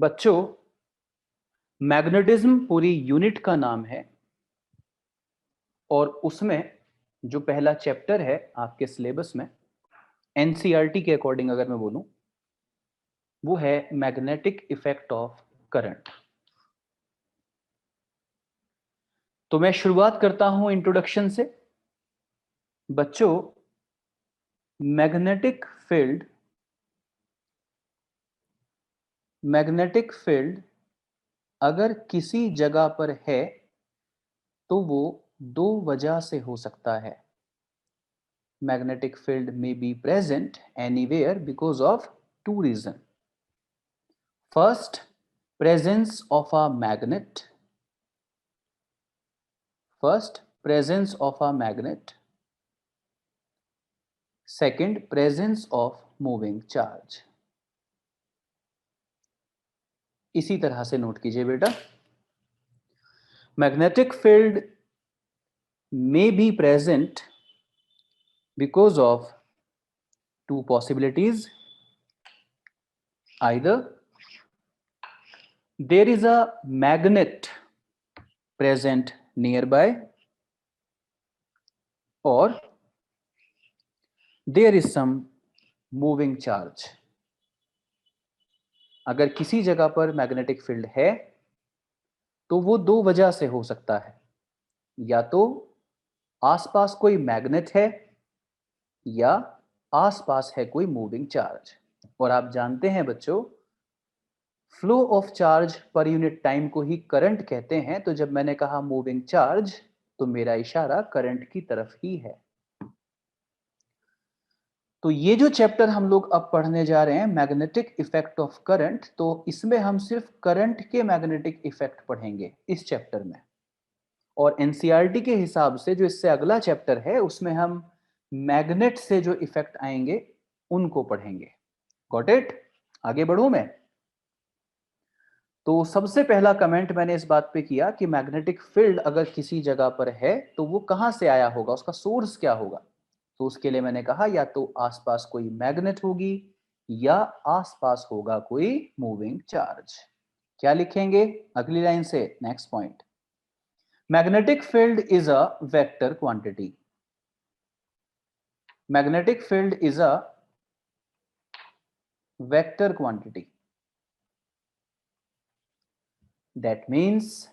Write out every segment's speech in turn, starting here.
बच्चों, मैग्नेटिज्म पूरी यूनिट का नाम है और उसमें जो पहला चैप्टर है आपके सिलेबस में एनसीईआरटी के अकॉर्डिंग अगर मैं बोलूं वो है मैग्नेटिक इफेक्ट ऑफ करंट। तो मैं शुरुआत करता हूं इंट्रोडक्शन से। बच्चों, मैग्नेटिक फील्ड अगर किसी जगह पर है तो वो दो वजह से हो सकता है। Magnetic field may be present anywhere because of two reasons. First, presence of a magnet. Second, presence of moving charge. इसी तरह से नोट कीजिए बेटा। Magnetic field may be present because of two possibilities. Either there is a magnet present nearby or there is some moving charge. अगर किसी जगह पर magnetic field है तो वो दो वजह से हो सकता है। या तो आसपास कोई मैग्नेट है या आसपास है कोई मूविंग चार्ज। और आप जानते हैं बच्चों, flow of charge per unit time को ही करंट कहते हैं। तो जब मैंने कहा मूविंग चार्ज तो मेरा इशारा करंट की तरफ ही है। तो ये जो चैप्टर हम लोग अब पढ़ने जा रहे हैं मैग्नेटिक इफेक्ट ऑफ करंट, तो इसमें हम सिर्फ करंट के मैग्नेटिक इफेक्ट पढ़ेंगे इस चैप्टर में। और एनसीईआरटी के हिसाब से जो इससे अगला चैप्टर है उसमें हम मैग्नेट से जो इफेक्ट आएंगे उनको पढ़ेंगे। Got it? आगे बढ़ूं मैं। तो सबसे पहला कमेंट मैंने इस बात पे किया कि मैग्नेटिक फील्ड अगर किसी जगह पर है तो वो कहां से आया होगा, उसका सोर्स क्या होगा। तो उसके लिए मैंने कहा या तो आसपास कोई मैग्नेट होगी या आसपास होगा कोई मूविंग चार्ज। क्या लिखेंगे अगली लाइन से? Next point, magnetic field is a vector quantity. Magnetic field is a vector quantity. That means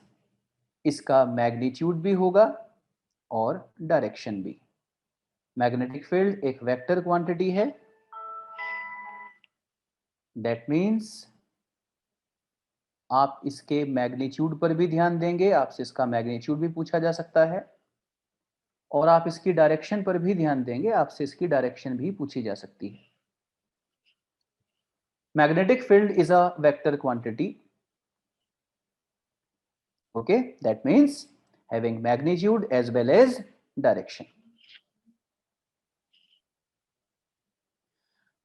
इसका मैग्नीट्यूड भी होगा और डायरेक्शन भी। मैग्नेटिक फील्ड एक वेक्टर क्वांटिटी है। दैट मीन्स आप इसके मैग्नीट्यूड पर भी ध्यान देंगे, आपसे इसका मैग्नीट्यूड भी पूछा जा सकता है। और आप इसकी डायरेक्शन पर भी ध्यान देंगे, आपसे इसकी डायरेक्शन भी पूछी जा सकती है। Magnetic field is a vector quantity. Okay, that means having magnitude as well as direction.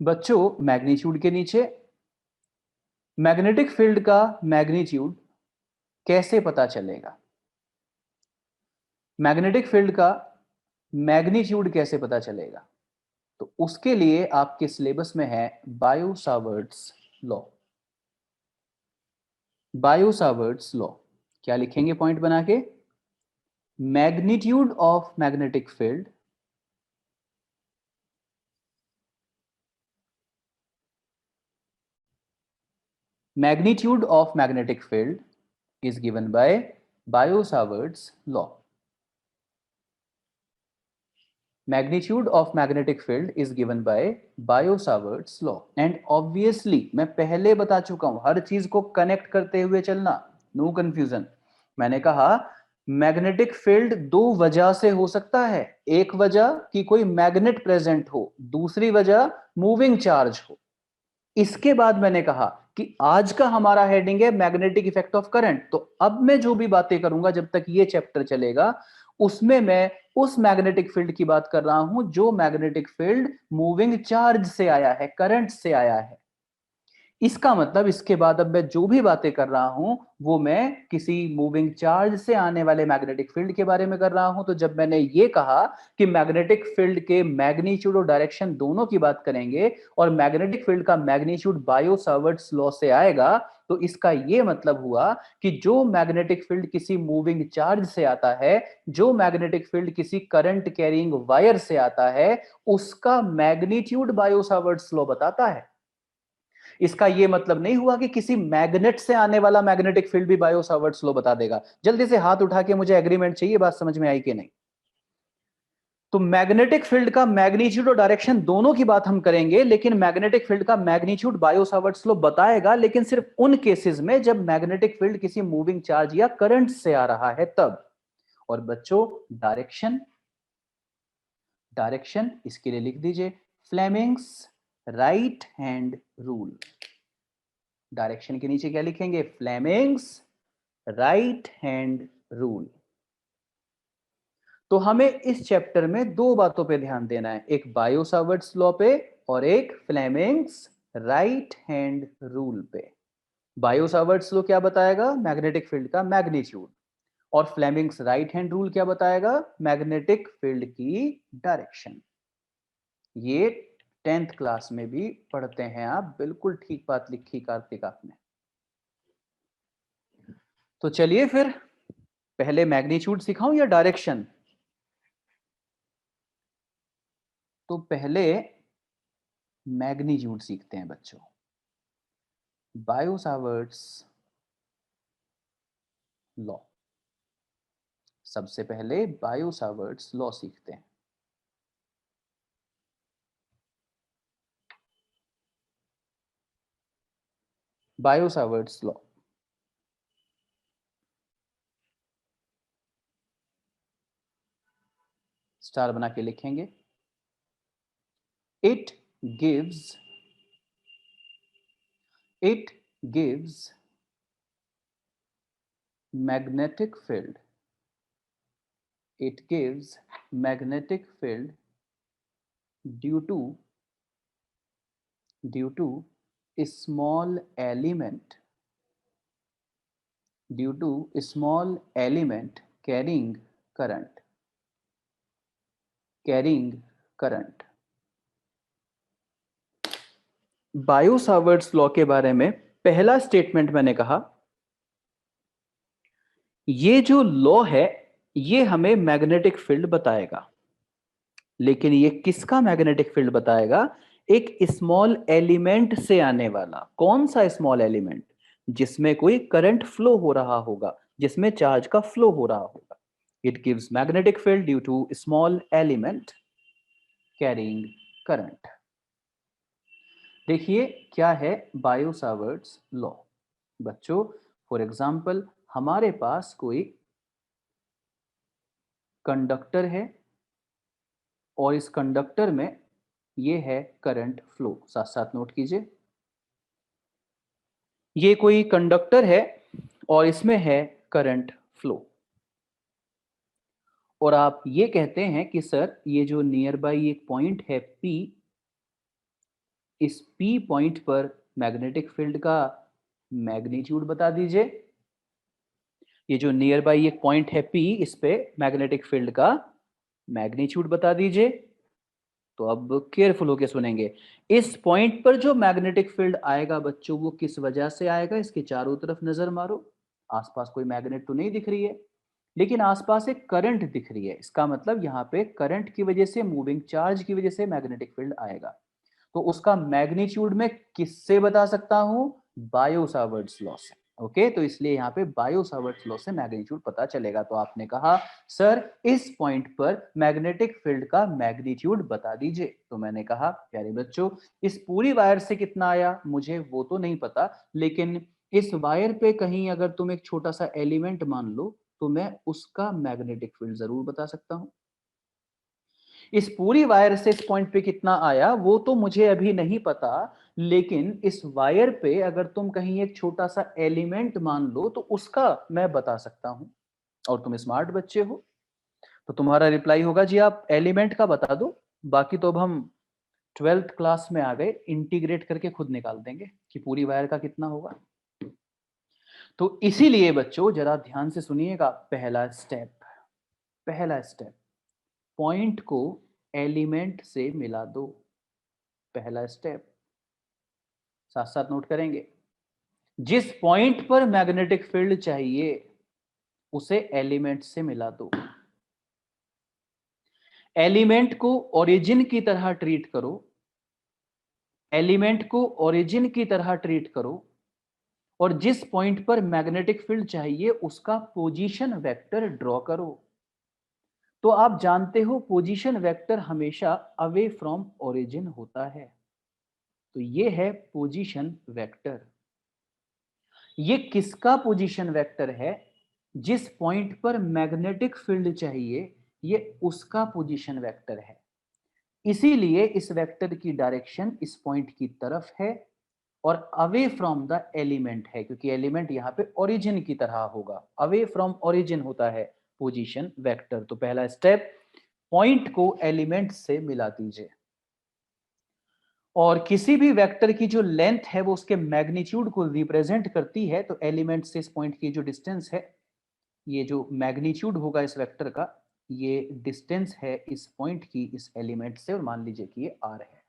बच्चों, मैग्नीट्यूड के नीचे मैग्नेटिक फील्ड का मैग्नीट्यूड कैसे पता चलेगा? मैग्नेटिक फील्ड का मैग्नीट्यूड कैसे पता चलेगा? तो उसके लिए आपके सिलेबस में है बायो-सावर्ट्स लॉ। बायो-सावर्ट्स लॉ क्या लिखेंगे पॉइंट बना के? Magnitude of magnetic field is given by Biot-Savart's law. Magnitude of magnetic field is given by Biot-Savart's law. And obviously मैं पहले बता चुका हूं, हर चीज को कनेक्ट करते हुए चलना, नो कंफ्यूजन। मैंने कहा मैग्नेटिक फील्ड दो वजह से हो सकता है। एक वजह कि कोई मैग्नेट प्रेजेंट हो, दूसरी वजह मूविंग चार्ज हो। इसके बाद मैंने कहा कि आज का हमारा हेडिंग है मैग्नेटिक इफेक्ट ऑफ करंट। तो अब मैं जो भी बातें करूंगा जब तक ये चैप्टर चलेगा उसमें मैं उस मैग्नेटिक फील्ड की बात कर रहा हूं जो मैग्नेटिक फील्ड मूविंग चार्ज से आया है, करंट से आया है। इसका मतलब इसके बाद अब मैं जो भी बातें कर रहा हूं वो मैं किसी मूविंग चार्ज से आने वाले मैग्नेटिक फील्ड के बारे में कर रहा हूं। तो जब मैंने ये कहा कि मैग्नेटिक फील्ड के मैग्नीट्यूड और डायरेक्शन दोनों की बात करेंगे और मैग्नेटिक फील्ड का मैग्नीट्यूड बायो सावर्ट्स लॉ से आएगा, तो इसका यह मतलब हुआ कि जो मैग्नेटिक फील्ड किसी मूविंग चार्ज से आता है, जो मैग्नेटिक फील्ड किसी करंट कैरिंग वायर से आता है, उसका मैग्नीट्यूड बायो सावर्ट्स लॉ बताता है। इसका यह मतलब नहीं हुआ कि किसी मैग्नेट से आने वाला मैग्नेटिक फील्ड भी बायो सावर्ट्स लॉ बता देगा। जल्दी से हाथ उठा के मुझे एग्रीमेंट चाहिए, बात समझ में आई कि नहीं? तो मैग्नेटिक फील्ड का मैग्नीट्यूड और डायरेक्शन दोनों की बात हम करेंगे, लेकिन मैग्नेटिक फील्ड का मैग्नीट्यूड बायो सावर्ट्स लॉ बताएगा, लेकिन सिर्फ उन केसेस में जब मैग्नेटिक फील्ड किसी मूविंग चार्ज या करंट से आ रहा है तब। और बच्चों डायरेक्शन, डायरेक्शन इसके लिए लिख दीजिए Fleming's right hand rule. Direction के नीचे क्या लिखेंगे? Fleming's right hand rule. तो हमें इस चैप्टर में दो बातों पे ध्यान देना है, एक बायो सावर्ट्स लॉ पे और एक फ्लेमिंग्स राइट हैंड रूल पे। बायो सावर्ट्स लॉ क्या बताएगा? मैग्नेटिक फील्ड का मैग्नीट्यूड। और फ्लेमिंग्स राइट हैंड रूल क्या बताएगा? मैग्नेटिक फील्ड की डायरेक्शन। ये 10th क्लास में भी पढ़ते हैं आप, बिल्कुल ठीक बात लिखी कार्तिक आपने। तो चलिए फिर पहले मैग्नीट्यूड सिखाऊं या डायरेक्शन? तो पहले मैग्नीट्यूड सीखते हैं बच्चों। बायो सावर्ट्स लॉ, सबसे पहले बायो सावर्ट्स लॉ सीखते हैं। बायो सावर्ट्स लॉ, स्टार बना के लिखेंगे। It gives magnetic field, it gives magnetic field due to a small element, carrying current। Bio Savart's law के बारे में पहला स्टेटमेंट मैंने कहा, ये जो लॉ है ये हमें मैग्नेटिक फील्ड बताएगा, लेकिन ये किसका मैग्नेटिक फील्ड बताएगा? एक स्मॉल एलिमेंट से आने वाला। कौन सा स्मॉल एलिमेंट? जिसमें कोई करंट फ्लो हो रहा होगा, जिसमें चार्ज का फ्लो हो रहा होगा। It gives magnetic field due to small element carrying current. देखिए क्या है बायो सावर्ट्स लॉ। बच्चों फॉर एग्जांपल हमारे पास कोई कंडक्टर है और इस कंडक्टर में ये है करंट फ्लो, साथ साथ नोट कीजिए। ये कोई कंडक्टर है और इसमें है करंट फ्लो, और आप ये कहते हैं कि सर ये जो नियर बाई एक पॉइंट है P, इस P पॉइंट पर मैग्नेटिक फील्ड का मैग्नीट्यूड बता दीजिए। ये जो नियर बाई एक पॉइंट है P, इस पे मैग्नेटिक फील्ड का मैग्नीट्यूड बता दीजिए। तो अब केयरफुल होके सुनेंगे। इस पॉइंट पर जो मैग्नेटिक फील्ड आएगा बच्चों, वो किस वजह से आएगा? इसके चारों तरफ नजर मारो, आसपास कोई मैग्नेट तो नहीं दिख रही है, लेकिन आसपास एक करंट दिख रही है। इसका मतलब यहाँ पे करंट की वजह से, मूविंग चार्ज की वजह से मैग्नेटिक फील्ड आएगा। तो उसका मैग्नीट्यूड मैं किससे बता सकता हूं? बायो सावर्ट्स लॉ से। ओके, तो इसलिए यहाँ पे बायो सावर्ट्स लॉ से मैग्नीट्यूड पता चलेगा। तो आपने कहा सर इस पॉइंट पर मैग्नेटिक फील्ड का मैग्नीट्यूड बता दीजिए। तो मैंने कहा प्यारे बच्चों इस पूरी वायर से कितना आया मुझे वो तो नहीं पता, लेकिन इस वायर पे कहीं अगर तुम एक छोटा सा एलिमेंट मान लो तो मैं उसका मैग्नेटिक फील्ड जरूर बता सकता हूं। इस पूरी वायर से इस पॉइंट पे कितना आया वो तो मुझे अभी नहीं पता, लेकिन इस वायर पे अगर तुम कहीं एक छोटा सा एलिमेंट मान लो तो उसका मैं बता सकता हूं। और तुम स्मार्ट बच्चे हो, तो तुम्हारा रिप्लाई होगा जी आप एलिमेंट का बता दो, बाकी तो अब हम 12th क्लास में आ गए, इंटीग्रेट करके खुद निकाल देंगे। कि पूरी वायर का कितना होगा। तो इसीलिए बच्चों जरा ध्यान से सुनिएगा, पहला स्टेप पॉइंट को एलिमेंट से मिला दो। पहला स्टेप साथ साथ नोट करेंगे। जिस पॉइंट पर मैग्नेटिक फील्ड चाहिए उसे एलिमेंट से मिला दो। एलिमेंट को ओरिजिन की तरह ट्रीट करो, एलिमेंट को ओरिजिन की तरह ट्रीट करो, और जिस पॉइंट पर मैग्नेटिक फील्ड चाहिए उसका पोजीशन वेक्टर ड्रॉ करो। तो आप जानते हो पोजीशन वेक्टर हमेशा अवे फ्रॉम ओरिजिन होता है। तो ये है पोजीशन वेक्टर। ये किसका पोजीशन वेक्टर है? जिस पॉइंट पर मैग्नेटिक फील्ड चाहिए ये उसका पोजीशन वेक्टर है। इसीलिए इस वेक्टर की डायरेक्शन इस पॉइंट की तरफ है और अवे फ्रॉम द एलिमेंट है, क्योंकि एलिमेंट यहां पे ओरिजिन की तरह होगा। अवे फ्रॉम ओरिजिन होता है पोजीशन वेक्टर। तो पहला स्टेप, पॉइंट को एलिमेंट से मिला दीजिए, और किसी भी वेक्टर की जो लेंथ है वो उसके मैग्नीट्यूड को रिप्रेजेंट करती है। तो एलिमेंट से इस पॉइंट की जो डिस्टेंस है, ये जो मैग्नीट्यूड होगा इस वेक्टर का, ये डिस्टेंस है इस पॉइंट की इस एलिमेंट से, और मान लीजिए कि ये आर है।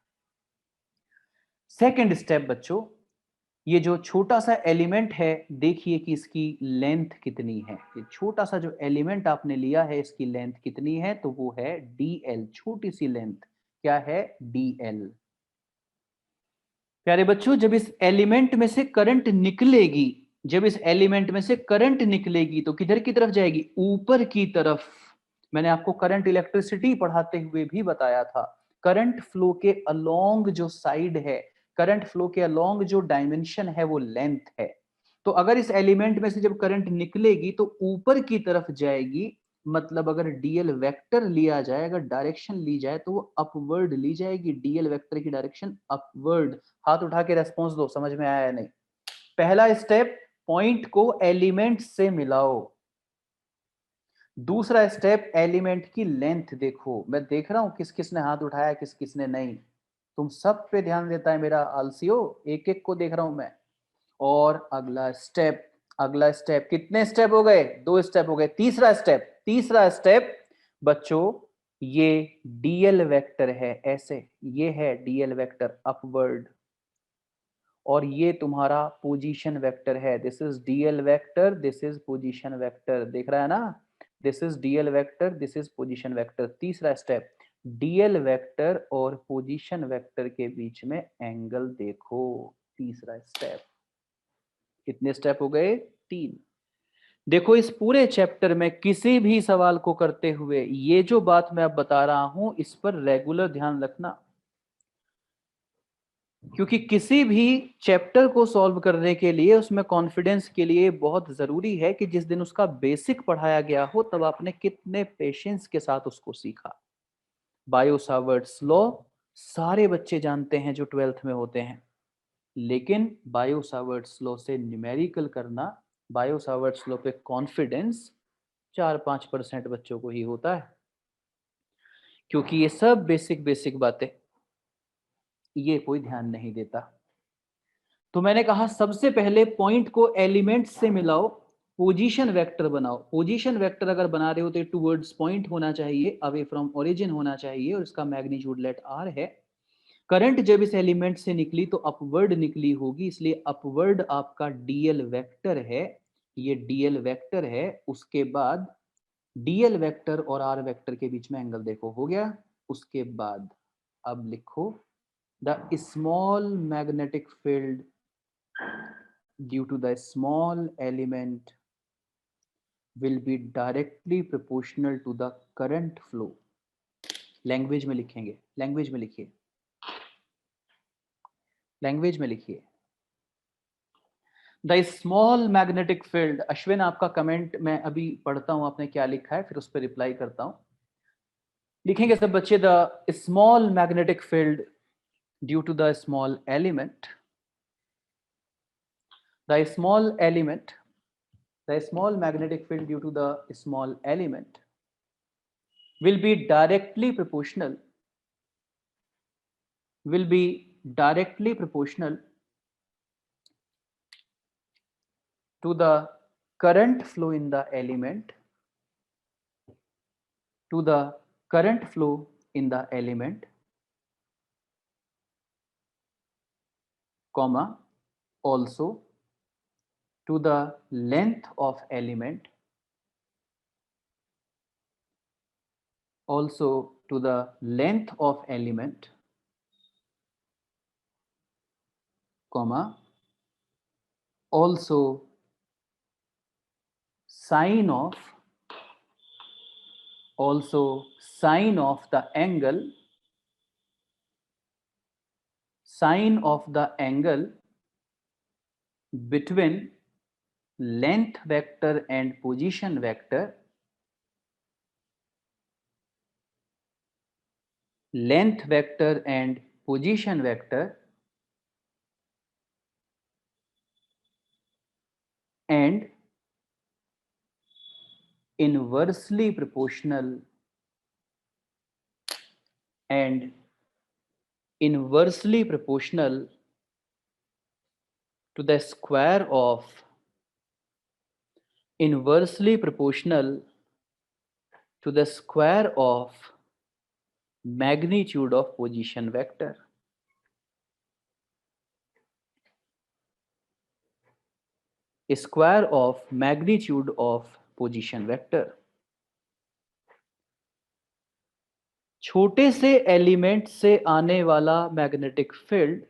सेकंड स्टेप बच्चों, ये जो छोटा सा एलिमेंट है देखिए कि इसकी लेंथ कितनी है। ये छोटा सा जो एलिमेंट आपने लिया है इसकी लेंथ कितनी है? तो वो है dl, छोटी सी लेंथ। क्या है? dl। प्यारे बच्चों जब इस एलिमेंट में से करंट निकलेगी, जब इस एलिमेंट में से करंट निकलेगी तो किधर की तरफ जाएगी? ऊपर की तरफ। मैंने आपको करंट इलेक्ट्रिसिटी पढ़ाते हुए भी बताया था, करंट फ्लो के अलोंग जो साइड है, करंट फ्लो के अलोंग जो डायमेंशन है वो लेंथ है। तो अगर इस एलिमेंट में से जब करंट निकलेगी तो ऊपर की तरफ जाएगी, मतलब अगर डीएल वेक्टर लिया जाए, अगर डायरेक्शन ली जाए तो वो अपवर्ड ली जाएगी। डीएल वेक्टर की डायरेक्शन अपवर्ड। हाथ उठा के रेस्पॉन्स दो, समझ में आया या नहीं? पहला स्टेप, पॉइंट को एलिमेंट से मिलाओ। दूसरा स्टेप, एलिमेंट की लेंथ देखो। मैं देख रहा हूं किस किसने हाथ उठाया, किस किसने नहीं। तुम सब पे ध्यान देता है मेरा आलसियो, एक एक को देख रहा हूं मैं। और अगला स्टेप, अगला स्टेप, कितने स्टेप हो गए? 2 स्टेप हो गए। तीसरा स्टेप बच्चों, ये डीएल वेक्टर है, ऐसे ये है डीएल वेक्टर अपवर्ड, और ये तुम्हारा पोजीशन वेक्टर है। This is DL vector, this is position vector. देख रहा है ना? This is DL vector, this is position vector. तीसरा स्टेप, डीएल वेक्टर और पोजीशन वेक्टर के बीच में एंगल देखो। तीसरा स्टेप। कितने स्टेप हो गए? 3। देखो इस पूरे चैप्टर में किसी भी सवाल को करते हुए ये जो बात मैं अब बता रहा हूं इस पर रेगुलर ध्यान रखना, क्योंकि किसी भी चैप्टर को सॉल्व करने के लिए उसमें कॉन्फिडेंस के लिए बहुत जरूरी है कि जिस दिन उसका बेसिक पढ़ाया गया हो तब आपने कितने पेशेंस के साथ उसको सीखा। बायो सावर्ट्स लॉ सारे बच्चे जानते हैं जो 12th में होते हैं, लेकिन बायो सावर्ट्स लॉ से न्यूमेरिकल करना, बायो सावर्ट्स लॉ पे कॉन्फिडेंस 4-5% बच्चों को ही होता है, क्योंकि ये सब बेसिक बेसिक बातें ये कोई ध्यान नहीं देता। तो मैंने कहा सबसे पहले पॉइंट को एलिमेंट से मिलाओ, पोजीशन वेक्टर बनाओ। पोजीशन वेक्टर अगर बना रहे हो तो टुवर्ड्स पॉइंट होना चाहिए, अवे फ्रॉम ओरिजिन होना चाहिए, और इसका मैग्नीट्यूड लेट आर है। करंट जब इस एलिमेंट से निकली तो अपवर्ड निकली होगी, इसलिए अपवर्ड आपका डीएल वेक्टर है, ये डीएल वेक्टर है। उसके बाद डीएल वेक्टर और आर वेक्टर के बीच में एंगल देखो, हो गया। उसके बाद अब लिखो the small magnetic field due to the small element will be directly proportional to the current flow। Language में लिखेंगे, लैंग्वेज में लिखिए, लैंग्वेज में लिखिए। The small magnetic field, Ashwin आपका कमेंट मैं अभी पढ़ता हूं आपने क्या लिखा है, फिर उस पर रिप्लाई करता हूं। लिखेंगे सब बच्चे, the small magnetic field due to the small element, the small element, the small magnetic field due to the small element will be directly proportional, will be directly proportional to the current flow in the element, to the current flow in the element, comma, also to the length of element, also to the length of element, comma, also sine of, also sine of the angle, sine of the angle between length vector and position vector, length vector and position vector, and inversely proportional, and inversely proportional to the square of, inversely proportional to the square of magnitude of position vector. Square of magnitude of position vector. छोटे से element से आने वाला magnetic field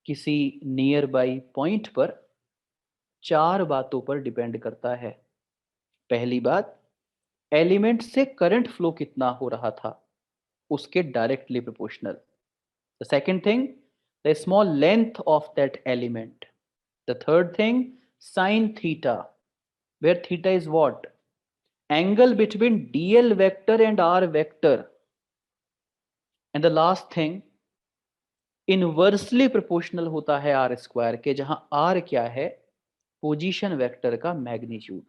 किसी near by point पर 4 बातों पर depend करता है। पहली बात, एलिमेंट से करंट फ्लो कितना हो रहा था, उसके directly proportional. The second thing, the small length of that element. The third thing, sine theta, where theta is what, angle between dl vector and r vector. And the last thing, inversely proportional होता है are square के, जहां are क्या है, position vector का magnitude.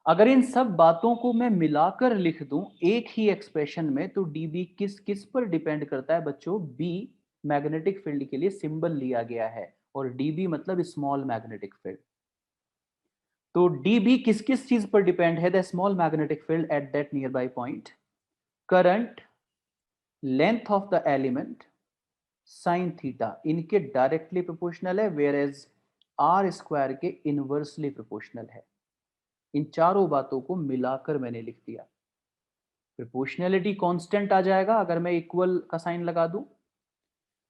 अगर इन सब बातों को मैं मिलाकर लिख दूं एक ही एक्सप्रेशन में, तो डीबी किस किस पर डिपेंड करता है बच्चों? बी मैग्नेटिक फील्ड के लिए सिंबल लिया गया है, और डीबी मतलब स्मॉल मैग्नेटिक फील्ड। तो डीबी किस किस चीज पर डिपेंड है? The small magnetic field at that near by point, current, length of the element, sine theta, इनके डायरेक्टली प्रोपोर्शनल है, वेयर एज आर स्क्वायर के इनवर्सली प्रोपोर्शनल है। इन चारों बातों को मिलाकर मैंने लिख दिया। प्रोपोर्शनलिटी कांस्टेंट आ जाएगा अगर मैं इक्वल का साइन लगा दूं,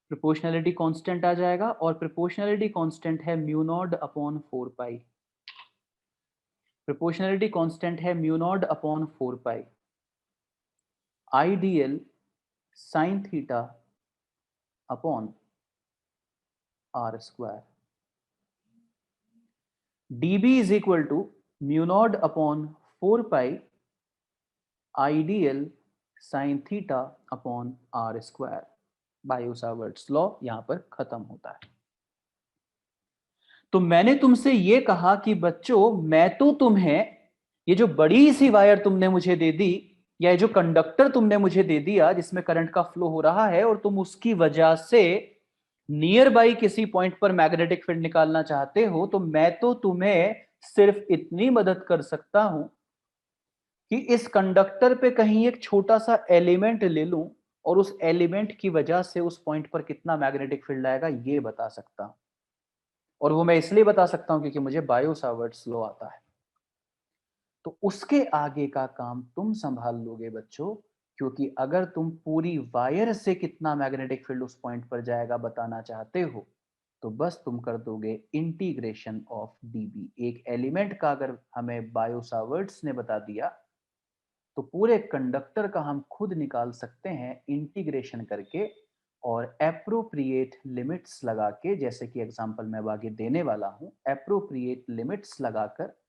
प्रोपोर्शनलिटी कांस्टेंट आ जाएगा, और प्रोपोर्शनलिटी कांस्टेंट है mu naught upon 4 pi. Proportionality constant है mu naught upon 4 pi Idl sine theta upon are square. dB is equal to mu naught upon 4 pi ideal sin theta upon r square। Bio-Savart's law यहां पर खत्म होता है। तो मैंने तुमसे यह कहा कि बच्चों, मैं तो तुम्हें ये जो बड़ी सी वायर तुमने मुझे दे दी, या जो कंडक्टर तुमने मुझे दे दिया जिसमें करंट का फ्लो हो रहा है, और तुम उसकी वजह से नियर बाई किसी पॉइंट पर मैग्नेटिक फील्ड निकालना चाहते हो, तो मैं तो तुम्हें सिर्फ इतनी मदद कर सकता हूं कि इस कंडक्टर पे कहीं एक छोटा सा एलिमेंट ले लूं, और उस एलिमेंट की वजह से उस पॉइंट पर कितना मैग्नेटिक फील्ड आएगा ये बता सकता हूं। और वो मैं इसलिए बता सकता हूं क्योंकि मुझे बायो-सावर्ट्स लॉ आता है। तो उसके आगे का काम तुम संभाल लोगे बच्चों, क्योंकि अगर तुम पूरी वायर से कितना मैग्नेटिक फील्ड उस पॉइंट पर जाएगा बताना चाहते हो, तो बस तुम कर दोगे इंटीग्रेशन ऑफ डीबी। एक एलिमेंट का अगर हमें बायो-सावर्ट्स ने बता दिया, तो पूरे कंडक्टर का हम खुद निकाल सकते हैं इंटीग्रेशन करके, और एप्रोप्रिएट लिमिट्स लगा के, जैसे कि एग्जांपल मैं आगे देने वाला हूं, एप्रोप्रिएट लिमिट्स लगाकर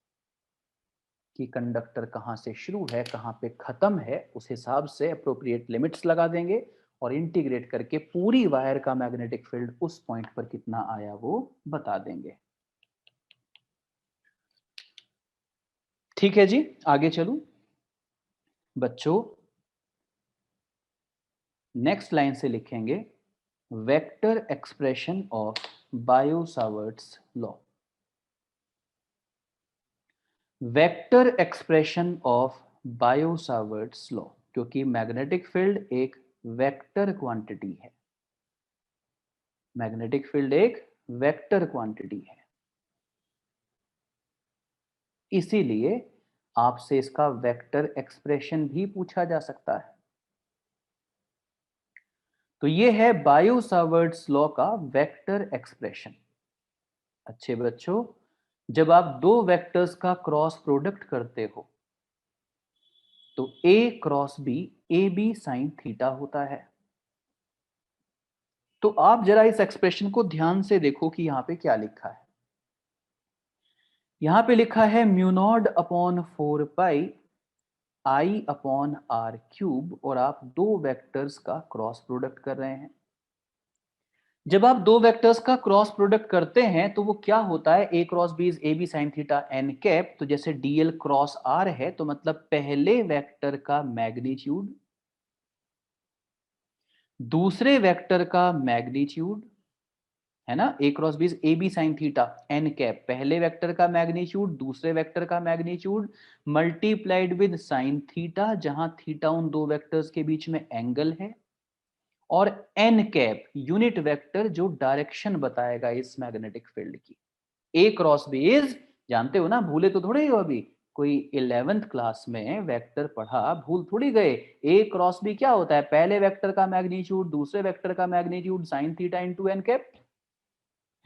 कि कंडक्टर कहां से शुरू है कहां पे खत्म है, उस हिसाब से एप्रोप्रिएट लिमिट्स लगा देंगे, और इंटीग्रेट करके पूरी वायर का मैग्नेटिक फील्ड उस पॉइंट पर कितना आया वो बता देंगे। ठीक है जी, आगे चलूं बच्चों। नेक्स्ट लाइन से लिखेंगे vector expression of bio-Savart's law. Vector expression of bio-Savart's law, क्योंकि मैग्नेटिक फील्ड एक वेक्टर क्वांटिटी है। मैग्नेटिक फील्ड एक वेक्टर क्वांटिटी है, इसीलिए आपसे इसका वेक्टर एक्सप्रेशन भी पूछा जा सकता है। तो ये है बायो-सावर्ट्स लॉ का वेक्टर एक्सप्रेशन। अच्छे बच्चों, जब आप दो वेक्टर्स का क्रॉस प्रोडक्ट करते हो तो a cross B A B sine theta होता है। तो आप जरा इस एक्सप्रेशन को ध्यान से देखो कि यहां पे क्या लिखा है। यहां पे लिखा है mu naught upon 4 pi I upon are cube, और आप दो वेक्टर्स का क्रॉस प्रोडक्ट कर रहे हैं। जब आप दो वेक्टर्स का क्रॉस प्रोडक्ट करते हैं तो वो क्या होता है, A cross B is A B sine theta N cap. तो जैसे डीएल क्रॉस आर है, तो मतलब पहले वेक्टर का मैग्नीट्यूड दूसरे वेक्टर का मैग्नीट्यूड, है ना, A cross B A B sine theta N cap, पहले वेक्टर का मैग्नीट्यूड दूसरे वेक्टर का magnitude multiplied with sine theta, जहां थीटा उन दो वेक्टर्स के बीच में एंगल है, और एन कैप यूनिट वेक्टर जो डायरेक्शन बताएगा इस मैग्नेटिक फील्ड की। ए क्रॉस बी इज, जानते हो ना, भूले तो थोड़े ही हो अभी, कोई 11th क्लास में वेक्टर पढ़ा, भूल थोड़ी गए। ए क्रॉस बी क्या होता है, पहले वेक्टर का मैग्नीट्यूड दूसरे वेक्टर का magnitude sine theta into n cap,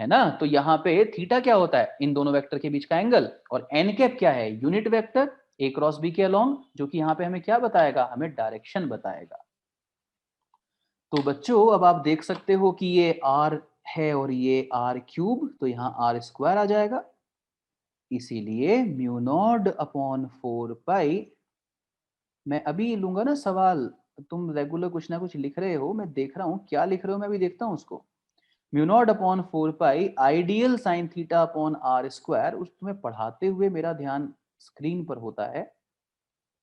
है ना। तो यहाँ पे थीटा क्या होता है, इन दोनों वेक्टर के बीच का एंगल, और एन कैप क्या है, unit vector a cross b के अलोंग, जो कि यहाँ पे हमें क्या बताएगा, हमें डायरेक्शन बताएगा। तो बच्चों अब आप देख सकते हो कि ये आर है और ये आर क्यूब, तो यहाँ आर स्क्वायर आ जाएगा, इसीलिए म्यू नॉट अपॉन 4 पाई। मैं अभी लूंगा ना सवाल, तुम रेगुलर कुछ ना कुछ लिख रहे हो, मैं देख रहा हूँ क्या लिख रहे हो, मैं अभी देखता हूँ उसको। Mu naught upon 4 pi ideal sine theta upon are square, उस तुम्हें पढ़ाते हुए मेरा ध्यान स्क्रीन पर होता है,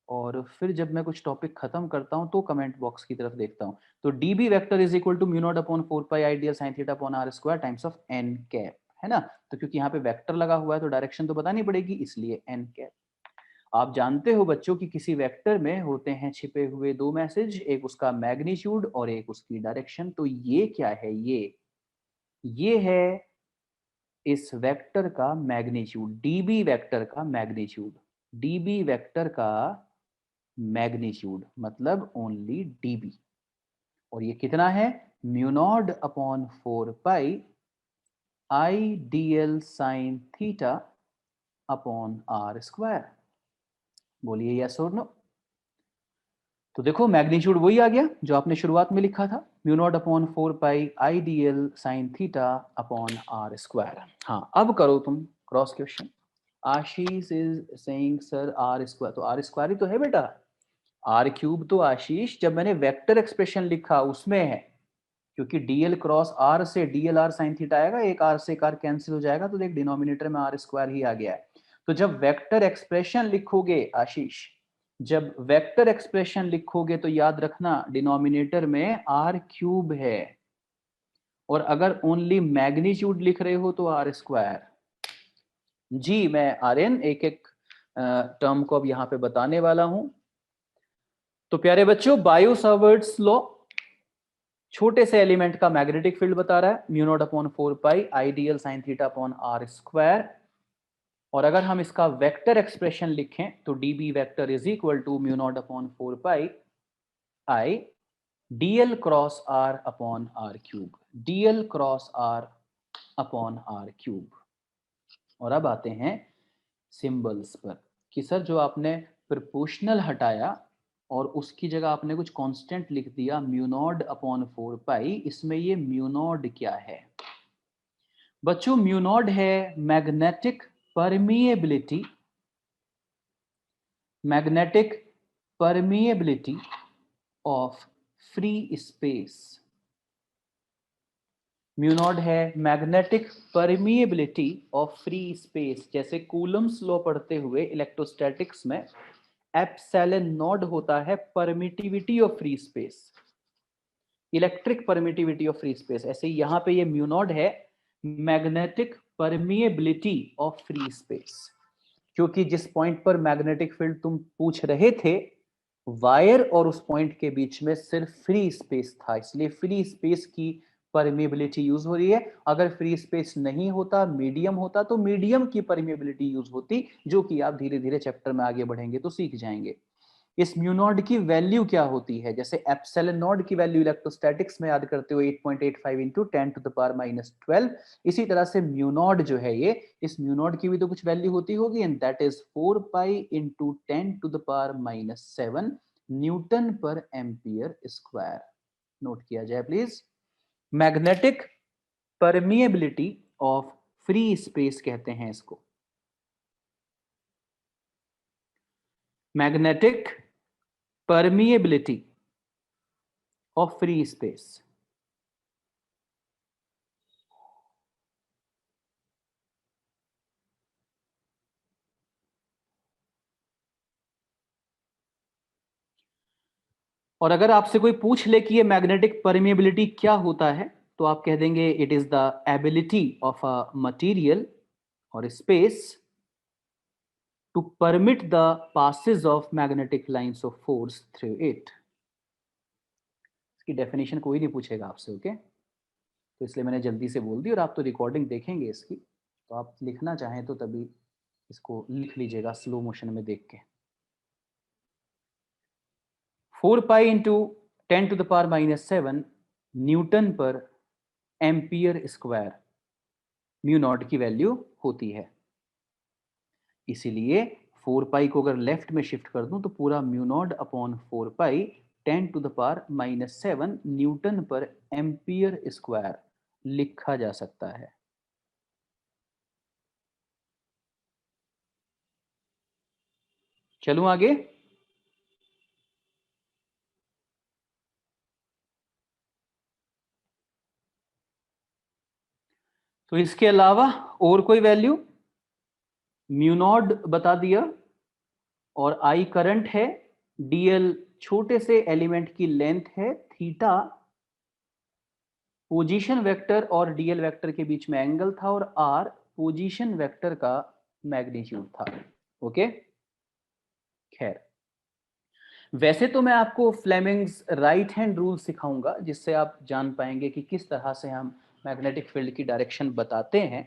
और फिर जब मैं कुछ टॉपिक खत्म करता हूं तो कमेंट बॉक्स की तरफ देखता हूं। तो dB vector is equal to mu naught upon 4 pi ideal sine theta upon are square times of n cap, है ना। तो क्योंकि यहाँ पे वेक्टर लगा हुआ है तो डायरेक्शन तो बतानी पड़ेगी, इसलिए एन कैप। आप जानते हो बच्चों कि किसी वेक्टर में होते हैं छिपे हुए दो मैसेज, एक उसका मैग्नीट्यूड और एक उसकी डायरेक्शन। तो ये क्या है, ये है इस वेक्टर का मैग्नीट्यूड, डीबी वेक्टर का मैग्नीट्यूड, डीबी वेक्टर का मैग्नीट्यूड मतलब ओनली डीबी। और ये कितना है, mu naught upon 4 pi I d l sine theta upon are square. बोलिए यस और नो। तो देखो मैग्नीट्यूड वही आ गया जो आपने शुरुआत में लिखा था, mu naught upon 4 pi I d l sine theta upon are square. हाँ अब करो तुम cross question. Ashish is saying sir r square, तो आर स्क्वायर ही तो है बेटा। आर क्यूब तो आशीष जब मैंने वेक्टर एक्सप्रेशन लिखा उसमें है, क्योंकि डीएल क्रॉस आर से डीएल आर साइन थीटा आएगा, एक आर से एक आर कैंसिल हो जाएगा, तो देख डिनोमिनेटर में आर स्क्वायर ही आ गया है। तो जब वेक्टर एक्सप्रेशन लिखोगे आशीष, जब वेक्टर एक्सप्रेशन लिखोगे तो याद रखना डिनोमिनेटर में आर क्यूब है, और अगर ओनली मैग्नीट्यूड लिख रहे हो तो आर स्क्वायर। जी मैं आर्यन एक एक टर्म को अब यहां पे बताने वाला हूं। तो प्यारे बच्चों, बायो सावर्ट्स लॉ छोटे से एलिमेंट का मैग्नेटिक फील्ड बता रहा है, mu naught upon 4 pi ideal sine theta upon are square. और अगर हम इसका वेक्टर एक्सप्रेशन लिखें तो dB vector is equal to mu naught upon 4 pi I DL cross are upon are cube, dl cross are upon are cube. और अब आते हैं सिंबल्स पर, कि सर जो आपने प्रोपोर्शनल हटाया और उसकी जगह आपने कुछ कांस्टेंट लिख दिया म्यू नॉट अपॉन 4 पाई, इसमें ये म्यू नॉट क्या है बच्चों? म्यू नॉट है magnetic permeability, magnetic permeability of free space. Mu naught है magnetic permeability of free space. जैसे कूलम्स लॉ पढ़ते हुए इलेक्ट्रोस्टैटिक्स में एप्सिलॉन नॉट होता है permittivity of free space, electric permittivity of free space, ऐसे ही यहां पे ये म्यू नॉट है magnetic permeability of free space. क्योंकि जिस पॉइंट पर मैग्नेटिक फील्ड तुम पूछ रहे थे, वायर और उस पॉइंट के बीच में सिर्फ फ्री स्पेस था, इसलिए फ्री स्पेस की परमेबिलिटी यूज हो रही है। अगर फ्री स्पेस नहीं होता, मीडियम होता, तो मीडियम की परमेबिलिटी यूज होती, जो कि आप धीरे धीरे चैप्टर में आगे बढ़ेंगे तो सीख जाएंगे। इस म्यू नॉट की वैल्यू क्या होती है? जैसे एप्सिलॉन नॉट की वैल्यू इलेक्ट्रोस्टैटिक्स में याद करते हो 8.85 इंटू 10⁻⁻12, इसी तरह से म्यू नॉट जो है ये, इस म्यू नॉट की भी तो कुछ वैल्यू होती होगी, and that is 4 pi into 10⁻⁻7 Newton पर एम्पियर स्क्वायर। नोट किया जाए please. Magnetic permeability of free space कहते हैं इसको। Magnetic permeability of free space। और अगर आपसे कोई पूछ ले कि ये मैग्नेटिक परमिएबिलिटी क्या होता है, तो आप कह देंगे it is the ability of a material और space to permit the passage of magnetic lines of force through it. इसकी डेफिनेशन कोई नहीं पूछेगा आपसे, ओके? तो इसलिए मैंने जल्दी से बोल दी, और आप तो रिकॉर्डिंग देखेंगे इसकी, तो आप लिखना चाहें तो तभी इसको लिख लीजिएगा स्लो मोशन में देख के। 4 पाई इंटू 10⁻⁻7 न्यूटन पर एम्पियर स्क्वायर म्यू नॉट की वैल्यू होती है। इसीलिए 4 पाई को अगर लेफ्ट में शिफ्ट कर दूं तो पूरा म्यू नॉट अपॉन 4 पाई 10⁻⁻7 न्यूटन पर एम्पियर स्क्वायर लिखा जा सकता है। चलूं आगे। तो इसके अलावा और कोई वैल्यू? म्यू नॉट बता दिया, और आई करंट है, डीएल छोटे से एलिमेंट की लेंथ है, थीटा पोजीशन वेक्टर और डीएल वेक्टर के बीच में एंगल था, और आर पोजीशन वेक्टर का मैग्नीट्यूड था। ओके, खैर, वैसे तो मैं आपको फ्लेमिंग्स राइट हैंड रूल सिखाऊंगा, जिससे आप जान पाएंगे कि किस तरह से हम मैग्नेटिक फील्ड की डायरेक्शन बताते हैं।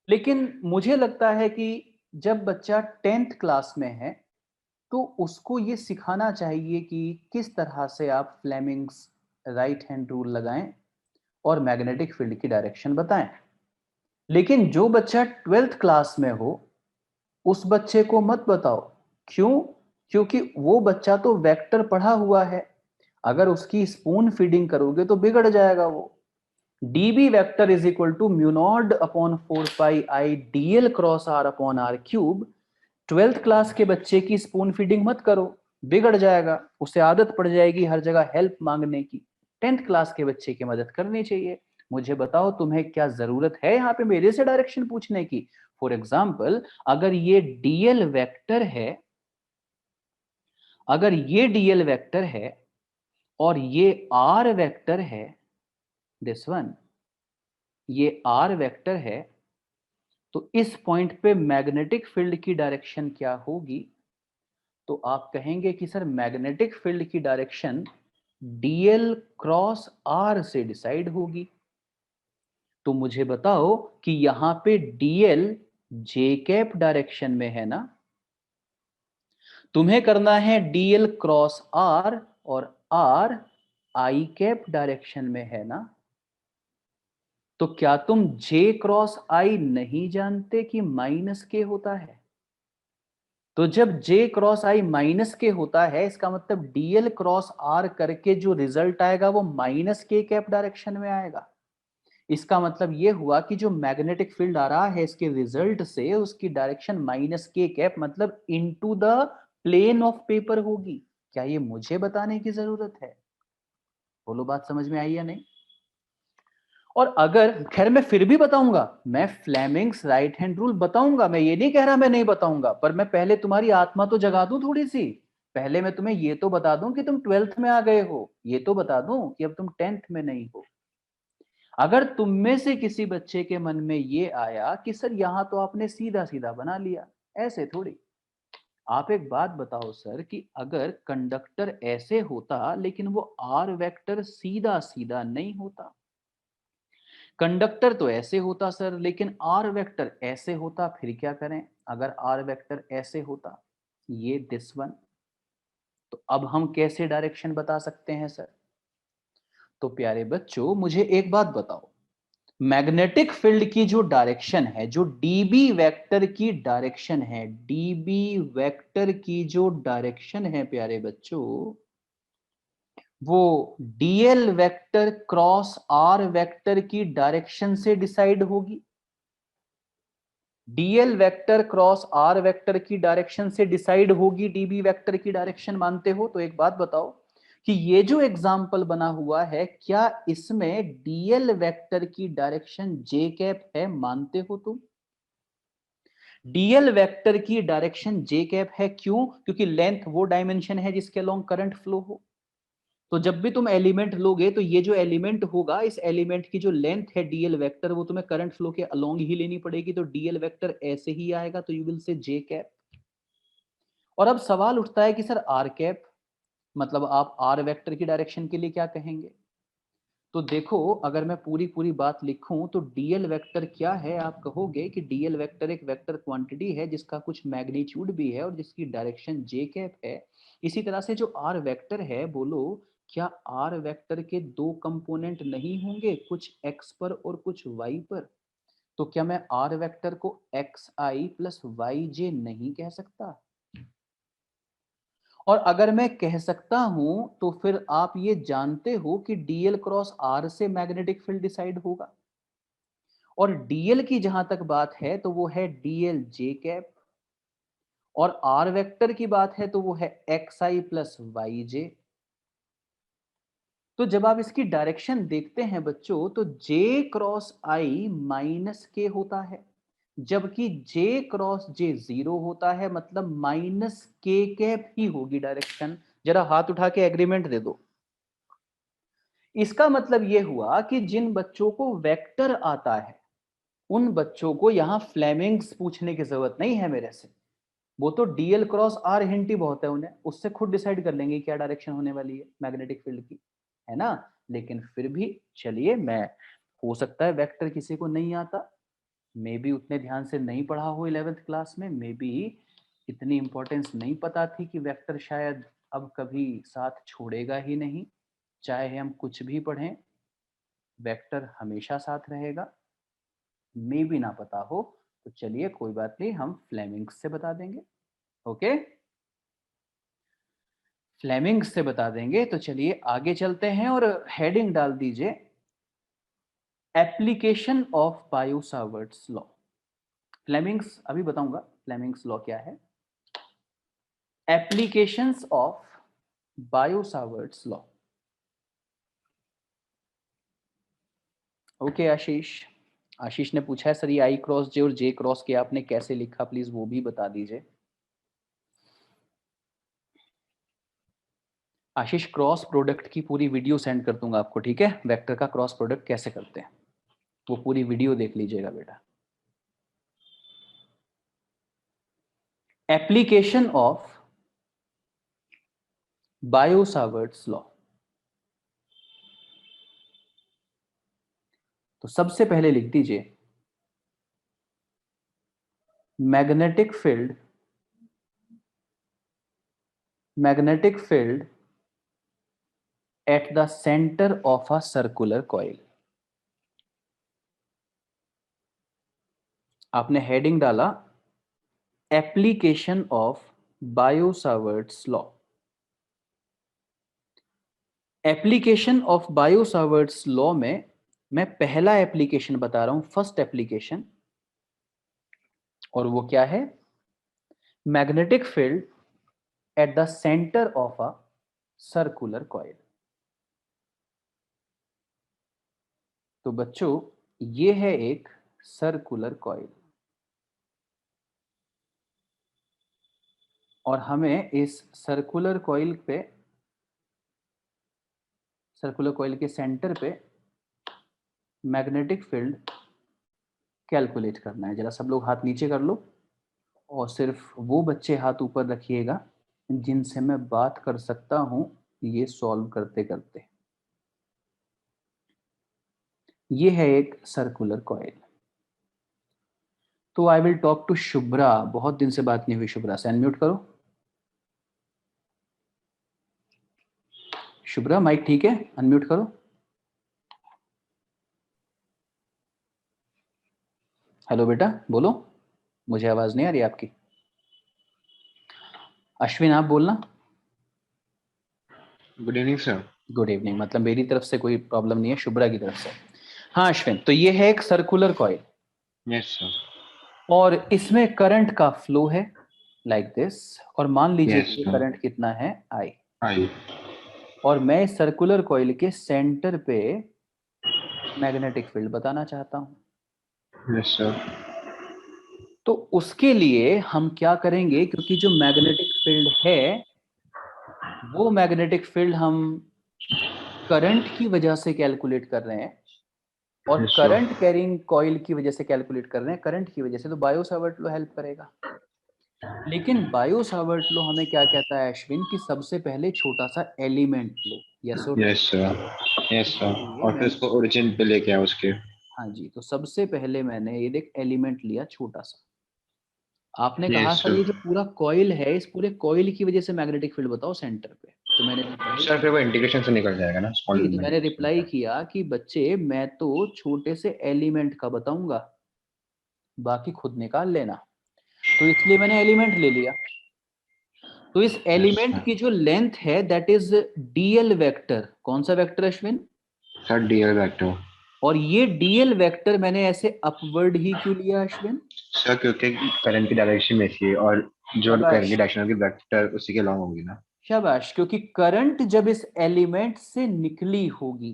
लेकिन मुझे लगता है कि जब बच्चा 10th क्लास में है तो उसको ये सिखाना चाहिए कि किस तरह से आप फ्लेमिंग्स राइट हैंड रूल लगाएं और मैग्नेटिक फील्ड की डायरेक्शन बताएं। लेकिन जो बच्चा 12th क्लास में हो उस बच्चे को मत बताओ। क्यों? क्योंकि वो बच्चा तो वेक्टर पढ़ा हुआ है, अगर उसकी स्पून फीडिंग करोगे तो बिगड़ जाएगा वो। db vector is equal to mu naught upon 4 pi I dl cross r upon r cube. 12th class के बच्चे की स्पून फीडिंग मत करो, बिगड़ जाएगा, उसे आदत पड़ जाएगी हर जगह हेल्प मांगने की। 10th क्लास के बच्चे की मदद करनी चाहिए। मुझे बताओ तुम्हें क्या जरूरत है यहाँ पे मेरे से डायरेक्शन पूछने की? फॉर एग्जाम्पल, अगर ये डीएल वेक्टर है, अगर ये डीएल वेक्टर है और ये आर वेक्टर है, दिस वन, ये आर वेक्टर है, तो इस पॉइंट पे मैग्नेटिक फील्ड की डायरेक्शन क्या होगी? तो आप कहेंगे कि सर मैग्नेटिक फील्ड की डायरेक्शन डीएल क्रॉस आर से डिसाइड होगी। तो मुझे बताओ कि यहां पे डीएल जे कैप डायरेक्शन में है ना, तुम्हें करना है डीएल क्रॉस आर, और आर आई कैप डायरेक्शन में है ना। तो क्या तुम जे क्रॉस आई नहीं जानते कि माइनस के होता है? तो जब J क्रॉस आई माइनस के होता है, इसका मतलब DL क्रॉस R करके जो रिजल्ट आएगा वो माइनस के कैप डायरेक्शन में आएगा। इसका मतलब ये हुआ कि जो मैग्नेटिक फील्ड आ रहा है इसके रिजल्ट से, उसकी डायरेक्शन माइनस के कैप मतलब into the plane of paper होगी। क्या ये मुझे बताने की जरूरत है? बोलो, बात समझ में आई या नहीं? और अगर, खैर मैं फिर भी बताऊंगा, मैं फ्लेमिंग्स राइट हैंड रूल बताऊंगा, मैं ये नहीं कह रहा मैं नहीं बताऊंगा, पर मैं पहले तुम्हारी आत्मा तो जगा दूं थोड़ी सी। पहले मैं तुम्हें ये तो बता दूं कि तुम 12th में आ गए हो, ये तो बता दूं कि अब तुम 10th में नहीं हो। अगर तुम में से किसी बच्चे के मन में ये आया कि सर यहां तो आपने सीधा सीधा बना लिया, ऐसे थोड़ी। आप एक बात बताओ सर कि अगर कंडक्टर ऐसे होता लेकिन वो आर वेक्टर सीधा सीधा नहीं होता, कंडक्टर तो ऐसे होता सर लेकिन आर वेक्टर ऐसे होता, फिर क्या करें? अगर आर वेक्टर ऐसे होता, ये दिस वन, तो अब हम कैसे डायरेक्शन बता सकते हैं सर? तो प्यारे बच्चों मुझे एक बात बताओ, मैग्नेटिक फील्ड की जो डायरेक्शन है, जो डीबी वेक्टर की डायरेक्शन है, डीबी वेक्टर की जो डायरेक्शन है प्यारे बच्चों, वो dl vector cross r vector की डायरेक्शन से डिसाइड होगी। Dl vector cross r vector की डायरेक्शन से डिसाइड होगी डीबी वेक्टर की डायरेक्शन, मानते हो? तो एक बात बताओ कि ये जो एग्जाम्पल बना हुआ है, क्या इसमें डीएल वेक्टर की डायरेक्शन जे कैप है? मानते हो तुम? डीएल वेक्टर की डायरेक्शन जे कैप है, क्यों? क्योंकि लेंथ वो डायमेंशन है जिसके अलोंग करंट फ्लो हो। तो जब भी तुम एलिमेंट लोगे तो ये जो एलिमेंट होगा, इस एलिमेंट की जो लेंथ है डीएल वेक्टर, वो तुम्हें करंट फ्लो के अलोंग ही लेनी पड़ेगी। तो डीएल वेक्टर ऐसे ही आएगा, तो you will say J cap. और अब सवाल उठता है कि सर आर कैप, मतलब आप आर वेक्टर की डायरेक्शन के लिए क्या कहेंगे? तो देखो, अगर मैं पूरी पूरी बात लिखूं तो डीएल वेक्टर क्या है? आप कहोगे कि डीएल वेक्टर एक वेक्टर क्वांटिटी है जिसका कुछ मैग्नीट्यूड भी है और जिसकी डायरेक्शन जे कैप है। इसी तरह से जो आर वेक्टर है, बोलो क्या आर वेक्टर के दो कंपोनेंट नहीं होंगे, कुछ एक्स पर और कुछ वाई पर? तो क्या मैं आर वेक्टर को एक्स आई प्लस वाई जे नहीं कह सकता? और अगर मैं कह सकता हूं तो फिर आप ये जानते हो कि डीएल क्रॉस आर से मैग्नेटिक फील्ड डिसाइड होगा। और डीएल की जहां तक बात है तो वो है डीएल जे कैप, और आर वेक्टर की बात है तो वो है एक्स आई प्लस वाई जे। तो जब आप इसकी डायरेक्शन देखते हैं बच्चों, तो जे क्रॉस आई माइनस के होता है, जबकि जे क्रॉस जे जीरो होता है, मतलब माइनस के कैप ही होगी डायरेक्शन। जरा हाथ उठा के एग्रीमेंट दे दो। इसका मतलब यह हुआ कि जिन बच्चों को वेक्टर आता है, उन बच्चों को यहां फ्लेमिंग्स पूछने की जरूरत नहीं है मेरे से। वो तो डीएल क्रॉस आर हिंट ही बहुत है उन्हें, उससे खुद डिसाइड कर लेंगे क्या डायरेक्शन होने वाली है मैग्नेटिक फील्ड की, है ना? लेकिन फिर भी चलिए, मैं, हो सकता है वेक्टर किसी को नहीं आता, मे बी उतने ध्यान से नहीं पढ़ा हो 11th क्लास में, मे बी इतनी इंपॉर्टेंस नहीं पता थी कि वेक्टर शायद अब कभी साथ छोड़ेगा ही नहीं। चाहे हम कुछ भी पढ़ें, वेक्टर हमेशा साथ रहेगा। मे भी ना पता हो तो चलिए कोई बात नहीं, हम फ्लेमिंग्स से बता देंगे। ओके, फ्लेमिंग्स से बता देंगे। तो चलिए आगे चलते हैं और हेडिंग डाल दीजिए, application of Biot Savart's law. Fleming's अभी बताऊंगा, फ्लेमिंग्स लॉ क्या है। Applications of Biot Savart's law. Okay Ashish, Ashish ने पूछा है सर ये आई क्रॉस जे और जे क्रॉस के आपने कैसे लिखा, प्लीज वो भी बता दीजिए। आशीष, क्रॉस प्रोडक्ट की पूरी वीडियो सेंड कर दूंगा आपको, ठीक है? वेक्टर का क्रॉस प्रोडक्ट कैसे करते हैं वो पूरी वीडियो देख लीजिएगा बेटा। Application of Biot Savart's law. तो सबसे पहले लिख दीजिए, magnetic field, magnetic field at the centre of a circular coil. आपने हेडिंग डाला application of Biot Savart's law. Application of Biot Savart's law में मैं पहला एप्लीकेशन बता रहा हूं, फर्स्ट एप्लीकेशन, और वो क्या है? Magnetic field at the centre of a circular coil. तो बच्चों ये है एक सर्कुलर कॉइल, और हमें इस सर्कुलर कॉइल पे, सर्कुलर कॉइल के सेंटर पे मैग्नेटिक फील्ड कैलकुलेट करना है। जरा सब लोग हाथ नीचे कर लो। और सिर्फ वो बच्चे हाथ ऊपर रखिएगा जिनसे मैं बात कर सकता हूं ये सॉल्व करते करते। ये है एक सर्कुलर कॉइल। तो I will talk to Shubhra. बहुत दिन से बात नहीं हुई शुभ्रा से, अनम्यूट करो। शुभ्रा माइक ठीक है, अनम्यूट करो। हेलो बेटा बोलो, मुझे आवाज नहीं आ रही आपकी। अश्विन आप बोलना। Good evening sir. Good evening, मतलब मेरी तरफ से कोई प्रॉब्लम नहीं है, शुभ्रा की तरफ से। हाँ अश्विन, तो ये है एक सर्कुलर कॉइल यस सर। और इसमें करंट का फ्लो है लाइक दिस। और मान लीजिए यस कि ये सर। करंट कितना है, आई। आई। और मैं इस सर्कुलर कॉइल के सेंटर पे मैग्नेटिक फील्ड बताना चाहता हूं। Yes sir. तो उसके लिए हम क्या करेंगे, क्योंकि जो मैग्नेटिक फील्ड है वो मैग्नेटिक फील्ड हम करंट की वजह से कैलकुलेट कर रहे हैं और yes sir. Current carrying coil की वजह से कैलकुलेट कर रहे हैं, करंट की वजह से, तो बायो सावर्ट लॉ हेल्प करेगा। लेकिन बायो सावर्ट लॉ हमें क्या कहता है अश्विन, कि सबसे पहले छोटा सा एलिमेंट लो। यस और no. Yes sir. Yes sir. इसलिए और फिर मैंने, उसको ओरिजिन पे लेके आओ उसके। हाँ जी, तो सबसे पहले मैंने ये देख एलिमेंट लिया छोटा सा। आपने कहा यस सर सर। ये जो पूरा कॉइल है, इस पूरे कॉइल की वजह से मैग्नेटिक फील्ड बताओ सेंटर पे। तो मैंने रिप्लाई सर फिर वो किया, इंटीग्रेशन से निकल जाएगा ना, स्मॉल जी, तो एलिमेंट मैंने से रिप्लाई होता है। किया कि बच्चे मैं तो छोटे से एलिमेंट का बताऊंगा, बाकी खुद निकाल लेना। तो इसलिए मैंने एलिमेंट ले लिया। तो इस यस एलिमेंट सर। की जो लेंथ है दैट इज डीएल वेक्टर। कौन सा vector Ashwin? Sir DL vector. और ये डीएल वेक्टर मैंने ऐसे अपवर्ड ही क्यों लिया अश्विन? सर क्योंकि करंट की डायरेक्शन में थी, और जो करंट शाबाश, की डायरेक्शन होगी वेक्टर उसी के लॉन्ग होगी ना। शाबाश, क्योंकि करंट जब इस एलिमेंट से निकली होगी,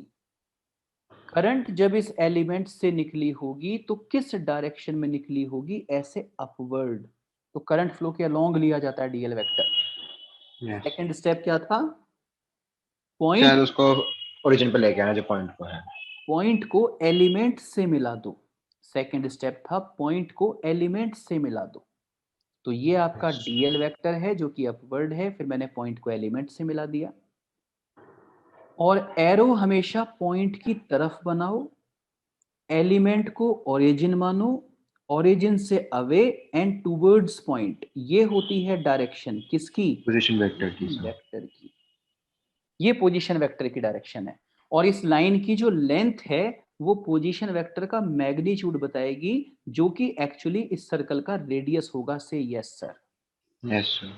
करंट जब इस एलिमेंट से निकली होगी तो किस डायरेक्शन में निकली होगी? ऐसे अपवर्ड। तो करंट फ्लो के अलोंग लिया जाता है DL vector. Yes. Second step क्या था? पॉइंट, शायद उसको ओरिजिन पे लेके आना जो पॉइंट को है। पॉइंट को एलिमेंट से मिला दो। सेकंड स्टेप था पॉइंट को एलिमेंट से मिला दो। तो ये आपका यस। डीएल वेक्टर है जो कि अपवर्ड है, फिर मैंने पॉइंट को एलिमेंट से मिला दिया। और एरो हमेशा पॉइंट की तरफ बनाओ, एलिमेंट को ओरिजिन मानो, ओरिजिन से अवे एंड टूवर्ड्स पॉइंट। ये होती है डायरेक्शन किसकी? पोजीशन वेक्टर की पोजीशन सर। वेक्टर की। ये पोजीशन वेक्टर की डायरेक्शन है। और इस लाइन की जो लेंथ है वो पोजीशन वेक्टर का मैग्नीट्यूड बताएगी, जो कि एक्चुअली इस सर्कल का रेडियस होगा। से यस सर। Yes sir.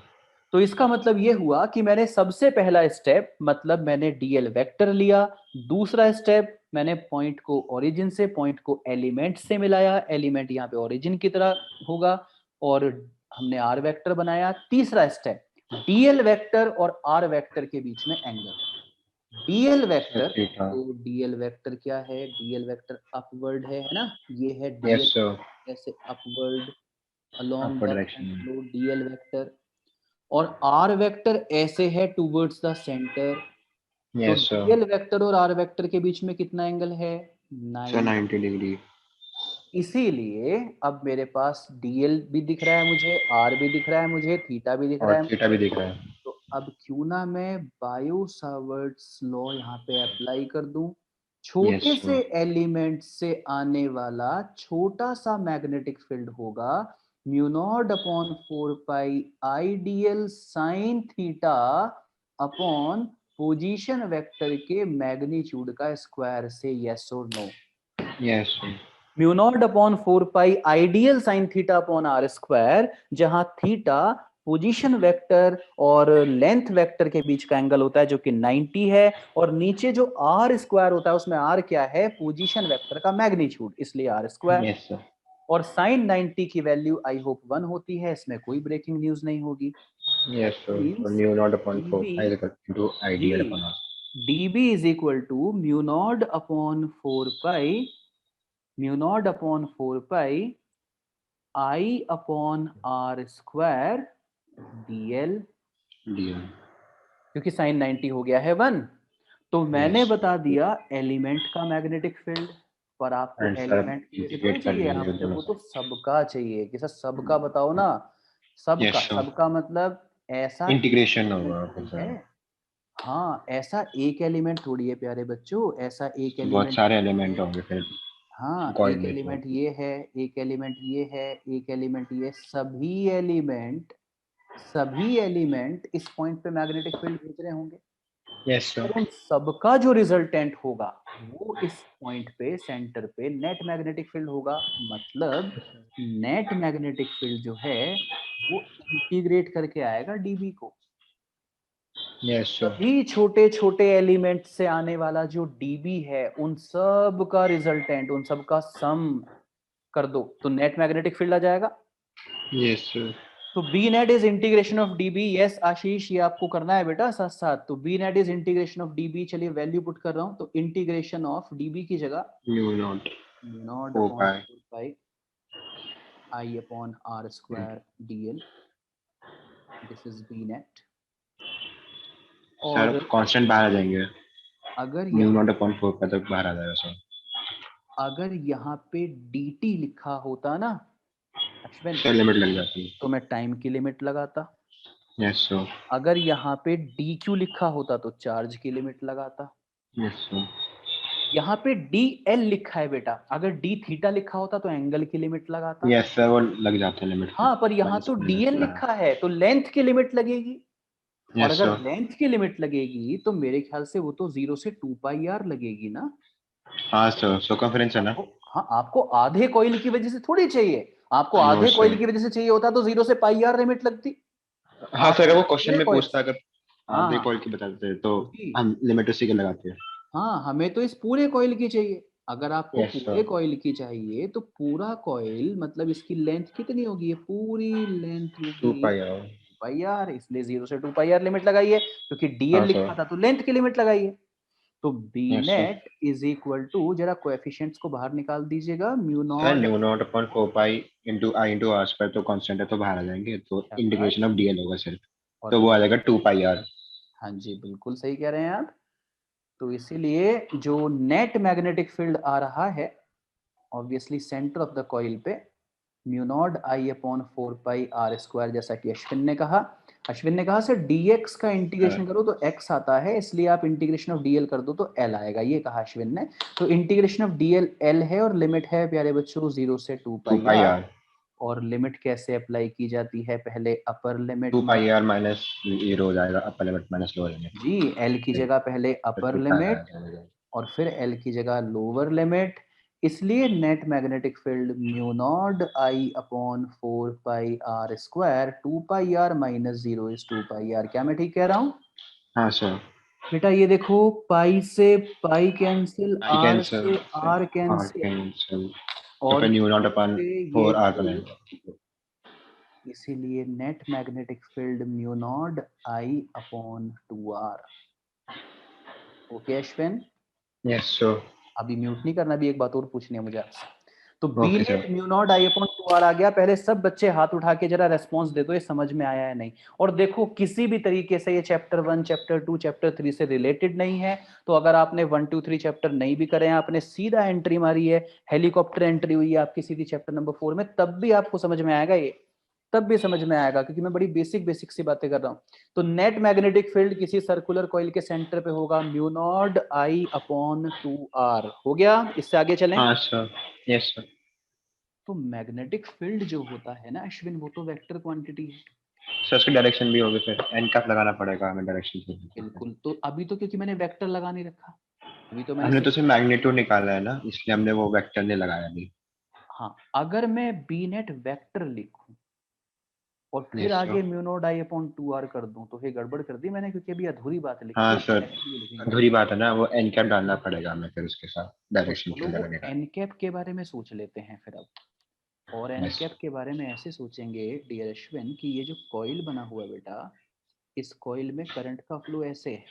तो इसका मतलब ये हुआ कि मैंने सबसे पहला स्टेप, मतलब मैंने डीएल वेक्टर लिया। दूसरा स्टेप मैंने पॉइंट को ओरिजिन से, पॉइंट को एलिमेंट से मिलाया, एलिमेंट यहाँ पे ओरिजिन की तरह होगा, और हमने आर वेक्टर बनाया। तीसरा स्टेप, डीएल वेक्टर और आर वेक्टर के बीच में एंगल। DL vector, theta. तो डीएल वेक्टर क्या है? डीएल वेक्टर अपवर्ड है ना? ये है यस डीएल, सर। ऐसे अपवर्ड अलोंग अपर दैट डायरेक्शन में। Flow DL vector. और आर वेक्टर ऐसे है टूवर्ड्स द सेंटर। तो यस सर। डीएल वेक्टर और आर वेक्टर के बीच में कितना एंगल है? सर 90। 90 डिग्री। इसीलिए अब मेरे पास डीएल भी दिख रहा है मुझे, आर भी दिख रहा है मुझे, थीटा भी दिख रहा और है थीटा भी मुझे। दिख रहा है। तो अब क्यों ना मैं बायो सावर्ट्स लॉ यहाँ पे अप्लाई कर दूं। यस छोटे से सर। एलिमेंट से आने वाला छोटा सा मैग्नेटिक फील्ड होगा mu naught upon 4 pi I DL sine theta upon position vector के मैग्नीट्यूड का स्क्वायर। से यस और no. Yes sir. Mu naught upon 4 pi ideal sine theta upon are square, जहां थीटा पोजीशन वेक्टर और length vector के बीच का angle होता है जो कि 90 है, और नीचे जो आर स्क्वायर होता है उसमें आर क्या है? पोजीशन वेक्टर का मैग्नीट्यूड, इसलिए आर स्क्वायर। Yes sir. और साइन 90 की वैल्यू आई होप 1 होती है, इसमें कोई ब्रेकिंग न्यूज नहीं होगी। Yes that sir. Means mu naught upon 4 dv, pi into Idl dv, upon r. dv is equal to mu naught upon 4 pi, mu naught upon 4 pi I upon are square dl. Dl. क्योंकि sine 90 हो गया है 1। तो मैंने yes. बता दिया element का magnetic field. पर आपको एंड सर एलिमेंट की वजह से थोड़ी इंटीग्रेट कर चाहिए, लेंगे आपको दोनों वो तो से। सबका चाहिए कि सर सबका बताओ ना। सबका Yes, sure. सबका मतलब ऐसा इंटीग्रेशन होगा element ऐसा। है, हाँ ऐसा एक एलिमेंट थोड़ी है प्यारे बच्चों, ऐसा एक बहुत एलिमेंट सारे एलिमेंट होंगे फिर हाँ कॉइल एक में तो। एलिमेंट ये है, एक एलिमेंट ये है, एक एलिमेंट ये, सभी एलिमेंट इस पॉइंट पे मैग्नेटिक फील्ड भेज रहे होंगे यस और सर। उन सबका जो रिजल्टेंट होगा वो इस पॉइंट पे सेंटर पे नेट मैग्नेटिक फील्ड होगा। मतलब नेट मैग्नेटिक फील्ड जो है वो इंटीग्रेट करके आएगा डीबी को। Yes sir. सभी छोटे छोटे एलिमेंट से आने वाला जो डीबी है उन सब का रिजल्टेंट, उन सब का सम कर दो तो नेट मैग्नेटिक फील्ड आ जाएगा। Yes sir. तो B net is integration of DB. Yes Ashish, ये आपको करना है बेटा साथ साथ। तो B net is integration of DB. चलिए वैल्यू पुट कर रहा हूं, तो इंटीग्रेशन ऑफ डीबी की जगह mu naught naught 4 upon pi 4 pi I upon are square DL, this is B net. Sir और कांस्टेंट बाहर आ जाएंगे, अगर म्यू यहाँ नॉट अपॉन 4 पाई तक बाहर आ जाएगा सर। अगर यहाँ पे dt लिखा होता ना अश्विन, सर लिमिट लग जाती तो मैं टाइम की लिमिट लगाता। है। Yes sir. अगर यहाँ पे dq लिखा होता तो चार्ज की लिमिट लगाता। Yes sir. यहाँ पे dl लिखा है बेटा, अगर d थीटा लिखा होता तो एंगल की लिमिट लगाता। यस सर, वो लग जाते हैं लिमिट फिर। हाँ पर यहाँ माइनस तो माइनस dl लगा। लिखा है तो लेंथ की लिमिट लगेगी। और यस अगर सर। लेंथ की लिमिट लगेगी तो मेरे ख्याल से वो तो 0 से 2 पाई आर लगेगी ना। हाँ सर, सर्कमफेरेंस है ना। आपको, हाँ आपको आधे कॉइल की वजह से थोड़ी चाहिए, आपको नो आधे कॉइल सर। की वजह से चाहिए होता तो 0 से पाई आर लिमिट लगती। हाँ आप सर, अगर वो क्वेश्चन पूरे में कॉइल पूछता से, अगर हाँ आधे हाँ कॉइल की बता देते तो जी हम लिमिट उसी के लगाते हैं। हाँ, हमें तो इस पूरे कॉइल की चाहिए। अगर आपको यस पूरे सर। कॉइल की चाहिए तो पूरा कॉइल मतलब इसकी लेंथ कितनी होगी, ये पूरी लेंथ 2 होगी पाई आओ। पाई आर, इसलिए 0 से 2 पाई आर लिमिट लगाइए, क्योंकि डीएल हाँ सर। लिखा था तो लेंथ की लिमिट लगाइए। तो b yes sir. Net is equal to, जरा कोएफिशिएंट्स को बाहर निकाल दीजिएगा, mu sir naught mu naught upon 4 pi into I into r square, तो कांस्टेंट है तो बाहर आ जाएंगे, तो इंटीग्रेशन शाबाश। ऑफ डीएल होगा सिर्फ। और तो वो आ जाएगा 2 पाई आर। हाँ जी बिल्कुल सही कह रहे हैं आप। तो इसीलिए जो नेट मैग्नेटिक फील्ड आ रहा है obviously centre of the coil पे mu naught I upon 4 pi are square, जैसा कि अश्विन ने कहा सर dx का इंटीग्रेशन करो तो x आता है, इसलिए आप इंटीग्रेशन ऑफ dl कर दो तो l आएगा, ये कहा अश्विन ने। तो इंटीग्रेशन ऑफ dl l है और लिमिट है प्यारे बच्चों 0 से 2 2 पाई पाई आर। आर। और लिमिट कैसे अप्लाई की जाती है, पहले upper limit 2 pi are minus ये हो जाएगा, upper limit minus lower limit. जी l की जगह पहले फिर अपर 2 पाई आर लिमिट हो जाएगा। और फिर L की जगह लोअर लिमिट। इसलिए net magnetic field mu naught I upon 4 pi are square 2 pi are minus 0 is 2 pi r. क्या मैं ठीक कह रहा हूँ हाँ सर। बेटा? ये देखो पाई से pi cancel, I R cancel से से आर आर कैंसिल, कैंसल, तो और फिर न्यू नॉट अपन से ये 4 आर का 2। लेंगे। इसीलिए net magnetic field mu naught I upon 2 r. Okay Ashwin, yes sir. अभी म्यूट नहीं करना, भी एक बात और पूछनी है मुझे आपसे। तो B okay net sir. Mu naught I upon 2 R आ गया। पहले सब बच्चे हाथ उठा के जरा रेस्पॉन्स दे दो, ये समझ में आया है नहीं। और देखो किसी भी तरीके से ये चैप्टर 1 चैप्टर 2 चैप्टर 3 से रिलेटेड नहीं है, तो अगर आपने 1 2 3 चैप्टर नहीं भी करे हैं, आपने सीधा एंट्री मारी है, हेलीकॉप्टर एंट्री हुई है आपकी सीधी चैप्टर नंबर 4 में, तब भी आपको समझ में आएगा, ये तब भी समझ में आएगा, क्योंकि मैं बड़ी बेसिक बेसिक सी बातें कर रहा हूँ। तो नेट मैग्नेटिक फील्ड किसी सर्कुलर कॉइल के सेंटर पे होगा mu naught I upon 2 r. हो गया, इससे आगे चलें। हाँ सर। Yes sir. तो मैग्नेटिक फील्ड जो होता है ना अश्विन, वो तो वेक्टर क्वांटिटी है। सर उसकी डायरेक्शन भी होगी, फिर एन कैप लगाना पड़ेगा हमें डायरेक्शन के लिए। बिल्कुल, तो अभी तो क्योंकि मैंने वेक्टर लगा नहीं रखा, अभी तो मैंने हमने तो सिर्फ, सिर्फ मैग्नीट्यूड निकाला है ना, इसलिए हमने वो वेक्टर नहीं लगाया अभी। हाँ अगर मैं बी नेट वेक्टर लिखूं और फिर यस आगे sir. Mu naught I upon 2 r कर दूं तो ये गड़बड़ कर दी मैंने, क्योंकि अभी अधूरी बात लिखी हाँ है, सर, डायरेक्शन भी लिखेंगे। अधूरी बात है ना, वो एन कैप डालना पड़ेगा हमें फिर उसके साथ तो डायरेक्शन चलो के वो लगाने का। एन कैप के बारे में सोच लेते हैं फिर अब। और एन यस। कैप के बारे में ऐसे सोचेंगे डियर अश्विन कि ये जो कॉइल बना हुआ है बेटा, इस कॉइल में करंट का फ्लो ऐसे है,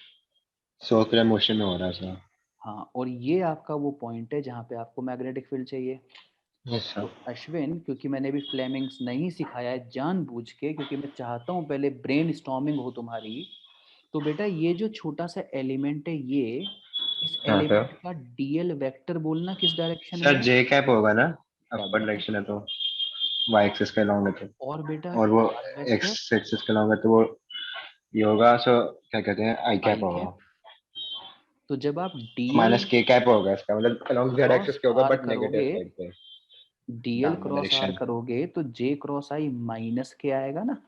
सर्कुलर मोशन में हो रहा है सर। हाँ, और ये आपका वो पॉइंट है जहाँ पे आपको मैग्नेटिक फील्ड चाहिए। यस तो सर। अश्विन, क्योंकि मैंने भी फ्लेमिंग्स नहीं सिखाया है जानबूझ के, क्योंकि मैं चाहता हूँ पहले ब्रेन स्टॉर्मिंग हो तुम्हारी, तो बेटा ये जो छोटा सा एलिमेंट है, ये इस हाँ सर। एलिमेंट का डीएल वेक्टर बोलना किस डायरेक्शन में सर है। जे कैप होगा ना, अपर शाबाश, डायरेक्शन है तो। y एक्सिस के along है तो, और बेटा और वो r x स्क्वायर एक्सिस के along है तो वो ये होगा, सो क्या कहते हैं, i आई कैप होगा। कैप। तो जब आप माइनस डीएल k कैप होगा इसका मतलब along z क्रॉस एक्सिस के होगा आर बट नेगेटिव करोगे, साइड पे, dl downward cross r direction. करोगे तो j cross i minus k आएगा ना।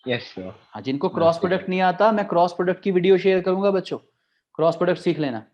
Yes sir. हाँ, जिनको cross minus k product cap. नहीं आता, मैं क्रॉस प्रोडक्ट की वीडियो शेयर करूंगा बच्चों, क्रॉस प्रोडक्ट सीख लेना।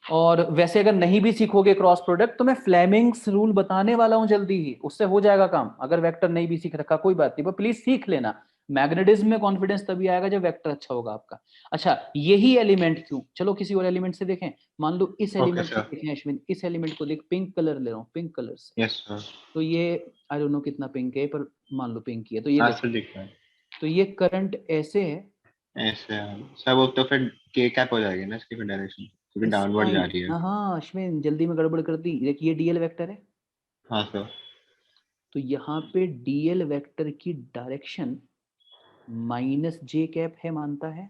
और वैसे अगर नहीं भी सीखोगे क्रॉस प्रोडक्ट तो मैं फ्लेमिंग्स रूल बताने वाला हूं जल्दी ही, उससे हो जाएगा काम। अगर वेक्टर नहीं भी सीख रखा कोई बात नहीं, पर प्लीज सीख लेना। मैग्नेटिज्म में कॉन्फिडेंस तभी आएगा जब वेक्टर अच्छा होगा आपका। अच्छा, यही एलिमेंट क्यों, चलो किसी और एलिमेंट से देखें। मान लो इस ओके एलिमेंट से सर। देखें अश्विन, इस एलिमेंट को देख, पिंक कलर ले रहा हूँ, पिंक कलर से। Yes sir. तो ये आई डोंट नो कितना पिंक है, पर मान लो पिंक ही है। तो ये हाँ देखो, सर दिख रहा है। तो ये करंट ऐसे है, ऐसे सर, वो तो फिर k कैप हो जाएगी ना इसकी फिर डायरेक्शन, क्योंकि इस डाउनवर्ड जा पॉइंट, रही है। हाँ हाँ अश्विन जल्दी में गड़बड़ कर दी। देखिए ये डीएल वेक्टर है, हाँ सर। तो यहाँ पे डीएल वेक्टर की डायरेक्शन माइनस जे कैप है, मानता है,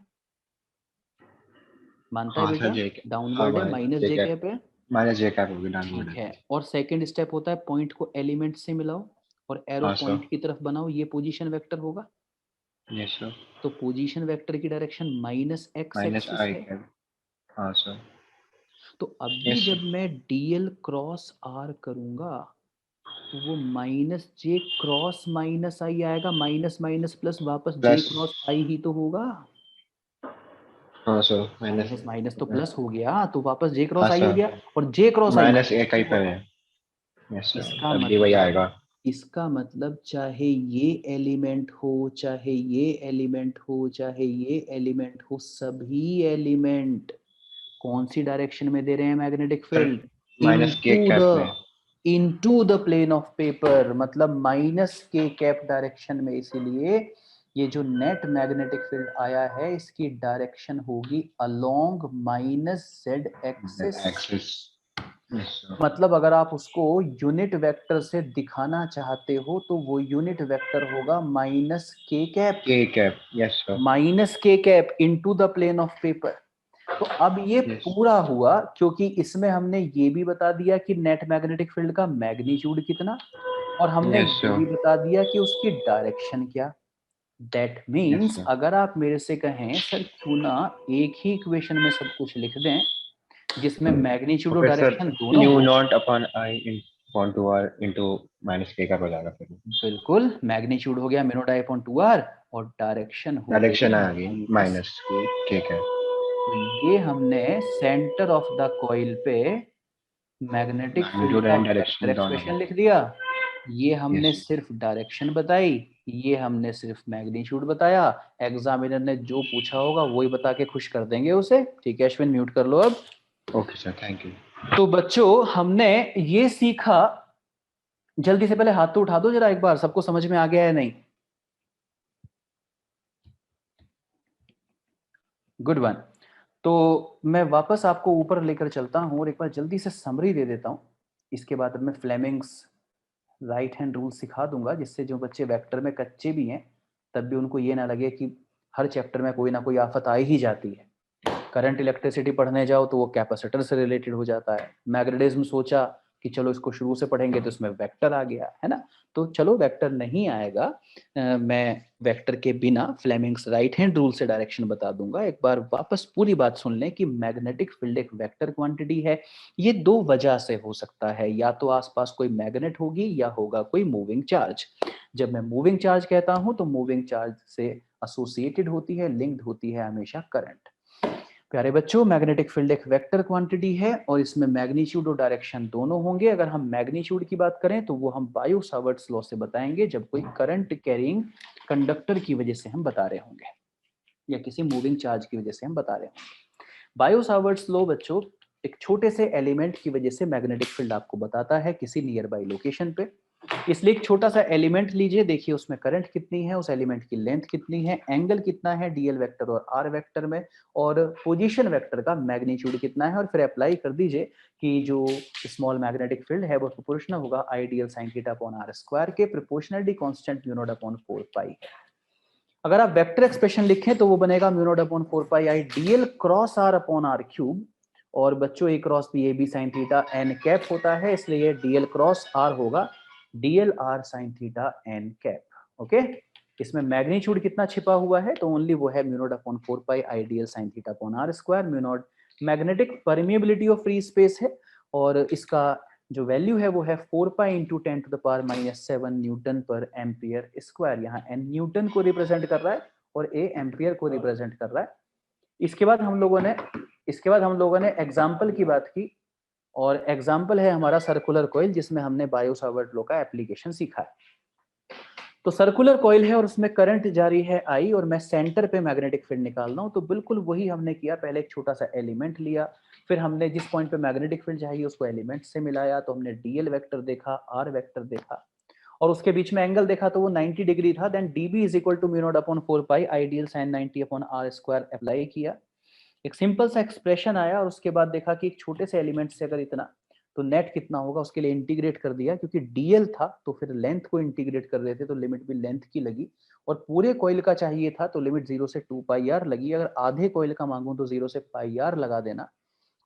मानता है हाँ सर बेटा, j हाँ डाउनवर्ड है, माइनस j जे कैप, कैप है। माइनस j कैप होगी, डाउनवर्ड ठीक है। है, और सेकंड स्टेप होता है पॉइंट को एलिमेंट से मिलाओ और एरो हाँ सर। पॉइंट की तरफ बनाओ, ये पोजीशन वेक्टर होगा। Yes sir. तो पोजीशन वेक्टर की direction minus x minus axis i है। कैप। हाँ सर। तो अभी यस जब सर। मैं डीएल क्रॉस आर करूंगा तो वो माइनस जे क्रॉस माइनस आई आएगा, माइनस माइनस प्लस वापस जे प्लस। क्रॉस आई ही तो होगा। हाँ सर माइनस। माइनस माइनस तो प्लस हो गया, तो वापस जे हाँ क्रॉस आई हो सर, गया, और जे क्रॉस आई माइनस माइनस एक ही टू पर होता है। है। यस सर, इसका तब भी वही मतलब, आएगा। इसका मतलब चाहे ये एलिमेंट हो, चाहे ये एलिमेंट हो, चाहे ये एलिमेंट हो, सभी एलिमेंट कौन सी डायरेक्शन में दे रहे हैं magnetic sir field? Minus k into the, cap में। Into the plane of paper, मतलब माइनस के कैप डायरेक्शन में। इसीलिए ये जो नेट मैग्नेटिक फील्ड आया है इसकी डायरेक्शन होगी along minus Z axis. Axis. Yes sir. मतलब अगर आप उसको यूनिट वेक्टर से दिखाना चाहते हो तो वो यूनिट वेक्टर होगा माइनस के cap, k cap. Yes sir. Minus के cap into the plane of paper. तो अब ये यस। पूरा हुआ क्योंकि इसमें हमने ये भी बता दिया कि नेट मैग्नेटिक फील्ड का मैग्नीट्यूड कितना, और हमने यस ये सर। भी बता दिया कि उसकी डायरेक्शन क्या। That yes means sir. अगर आप मेरे से कहें सर क्यों ना एक ही इक्वेशन में सब कुछ लिख दें जिसमें मैग्नीट्यूड और फिर सर डायरेक्शन दोनों न्यू हो। Not upon i upon 2r into minus k cap हो जाएगा फिर। बिल्कुल, मैग्नीट्यूड हो गया mu naught I upon 2r और डायरेक्शन हो गई डायरेक्शन आ गई माइनस माइनस के k कैप। कैप। तो ये हमने सेंटर ऑफ द कॉइल पे मैग्नेटिक फील्ड मैग्नीट्यूड का एंड वेक्टर डायरेक्शन दोनों एक्सप्रेशन है। लिख दिया। ये हमने यस। सिर्फ डायरेक्शन बताई, ये हमने सिर्फ मैग्नीट्यूड बताया। एग्जामिनर ने जो पूछा होगा वही बता के खुश कर देंगे उसे। ठीक है अश्विन, म्यूट कर लो अब। Okay sir, thank you. तो बच्चों हमने ये सीखा, जल्दी से पहले हाथ तो उठा दो जरा एक बार, सबको समझ में आ गया है नहीं? Good one. तो मैं वापस आपको ऊपर लेकर चलता हूं और एक बार जल्दी से समरी दे देता हूं। इसके बाद मैं फ्लेमिंग्स राइट हैंड रूल सिखा दूंगा, जिससे जो बच्चे वेक्टर में कच्चे भी हैं तब भी उनको ये ना लगे कि हर चैप्टर में कोई ना कोई आफत आ ही जाती है। करंट इलेक्ट्रिसिटी पढ़ने जाओ तो वो कैपेसिटर से रिलेटेड हो जाता है। मैग्नेटिज्म सोचा कि चलो इसको शुरू से पढ़ेंगे तो इसमें वेक्टर आ गया है ना। तो चलो वेक्टर नहीं आएगा, मैं वेक्टर के बिना फ्लेमिंग्स राइट हैंड रूल से डायरेक्शन बता दूंगा। एक बार वापस पूरी बात सुन लें कि मैग्नेटिक फील्ड एक वेक्टर क्वांटिटी है। ये दो वजह से हो सकता है, या तो आसपास कोई मैग्नेट होगी या होगा कोई मूविंग चार्ज। जब मैं मूविंग चार्ज कहता हूं तो मूविंग चार्ज से एसोसिएटेड होती है, लिंक्ड होती है हमेशा करंट। प्यारे बच्चों, मैग्नेटिक फील्ड एक वेक्टर क्वांटिटी है और इसमें मैग्नीट्यूड और डायरेक्शन दोनों होंगे। अगर हम मैग्नीट्यूड की बात करें तो वो हम बायो सावर्ट्स लॉ से बताएंगे, जब कोई करंट कैरिंग कंडक्टर की वजह से हम बता रहे होंगे या किसी मूविंग चार्ज की वजह से हम बता रहे होंगे। बायो सावर्ट्स लॉ बच्चों एक छोटे से एलिमेंट की वजह से मैग्नेटिक फील्ड आपको बताता है किसी नियर बाई लोकेशन पे। इसलिए एक छोटा सा एलिमेंट लीजिए, देखिए उसमें करंट कितनी है, उस एलिमेंट की लेंथ कितनी है, एंगल कितना है डीएल वेक्टर और आर वेक्टर में, और पोजीशन वेक्टर का मैग्नीट्यूड कितना है, और फिर अप्लाई कर दीजिए कि जो स्मॉल मैग्नेटिक फील्ड है वो प्रोपोर्शनल होगा I DL sine theta upon are square के, proportionality constant mu naught upon 4 pi. अगर आप वेक्टर एक्सप्रेशन लिखें तो वो बनेगा mu naught upon 4 pi I DL cross are upon are cube. और बच्चों A cross B A B sine theta N cap होता है, इसलिए डीएल क्रॉस आर होगा DL R sine theta N cap. Okay, इसमें मैग्नीट्यूड कितना छिपा हुआ है, तो ओनली वो है mu naught upon 4 pi I d l sine theta upon are square. Mu naught magnetic permeability of free space है, और इसका जो वैल्यू है वो है 4 pi into 10 to the power -7 newton पर एम्पियर स्क्वायर। यहाँ एन न्यूटन को रिप्रेजेंट कर रहा है और ए एम्पियर को रिप्रेजेंट कर रहा है। इसके बाद हम लोगों ने एग्जाम्पल की बात की, और एग्जाम्पल है हमारा सर्कुलर कॉइल, जिसमें हमने बायो सावर्ट लॉ का एप्लीकेशन सीखा है। तो सर्कुलर कॉइल है और उसमें करंट जारी है आई, और मैं सेंटर पे मैग्नेटिक फील्ड निकाल रहा हूं। तो बिल्कुल वही हमने किया, पहले एक छोटा सा एलिमेंट लिया, फिर हमने जिस पॉइंट पे मैग्नेटिक फील्ड चाहिए उसको एलिमेंट से मिलाया, तो हमने डीएल वेक्टर देखा, आर वेक्टर देखा, और उसके बीच में एंगल देखा तो वो 90 डिग्री था। Then dB is equal to mu naught upon 4 pi ideal sine 90 upon are square apply किया, एक सिंपल सा एक्सप्रेशन आया, और उसके बाद देखा कि एक छोटे से एलिमेंट से अगर इतना, तो नेट कितना होगा, उसके लिए इंटीग्रेट कर दिया, क्योंकि डीएल था तो फिर लेंथ को इंटीग्रेट कर देते तो लिमिट भी लेंथ की लगी, और पूरे कॉइल का चाहिए था तो लिमिट 0 से 2 पाई आर लगी। अगर आधे कॉइल का मांगू तो 0 से पाई आर लगा देना,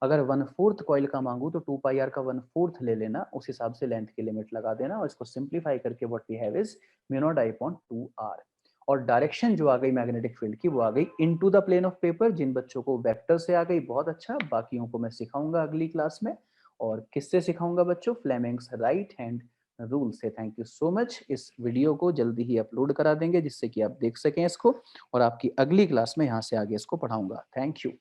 अगर 1/4 कॉइल का मांगू तो 2 पाई आर का 1/4 ले लेना, उस हिसाब से लेंथ की लिमिट लगा देना, और इसको सिंप्लीफाई करके what we have is mu naught I upon 2r। और डायरेक्शन जो आ गई मैग्नेटिक फील्ड की वो आ गई into the plane of paper. जिन बच्चों को वेक्टर से आ गई बहुत अच्छा, बाकियों को मैं सिखाऊंगा अगली क्लास में। और किससे सिखाऊंगा बच्चों? फ्लेमिंग्स राइट हैंड रूल से। Thank you so much. इस वीडियो को जल्दी ही अपलोड करा देंगे जिससे कि आप देख सकें इसको, और आपकी अगली क्लास में यहाँ से आगे इसको पढ़ाऊंगा। Thank you.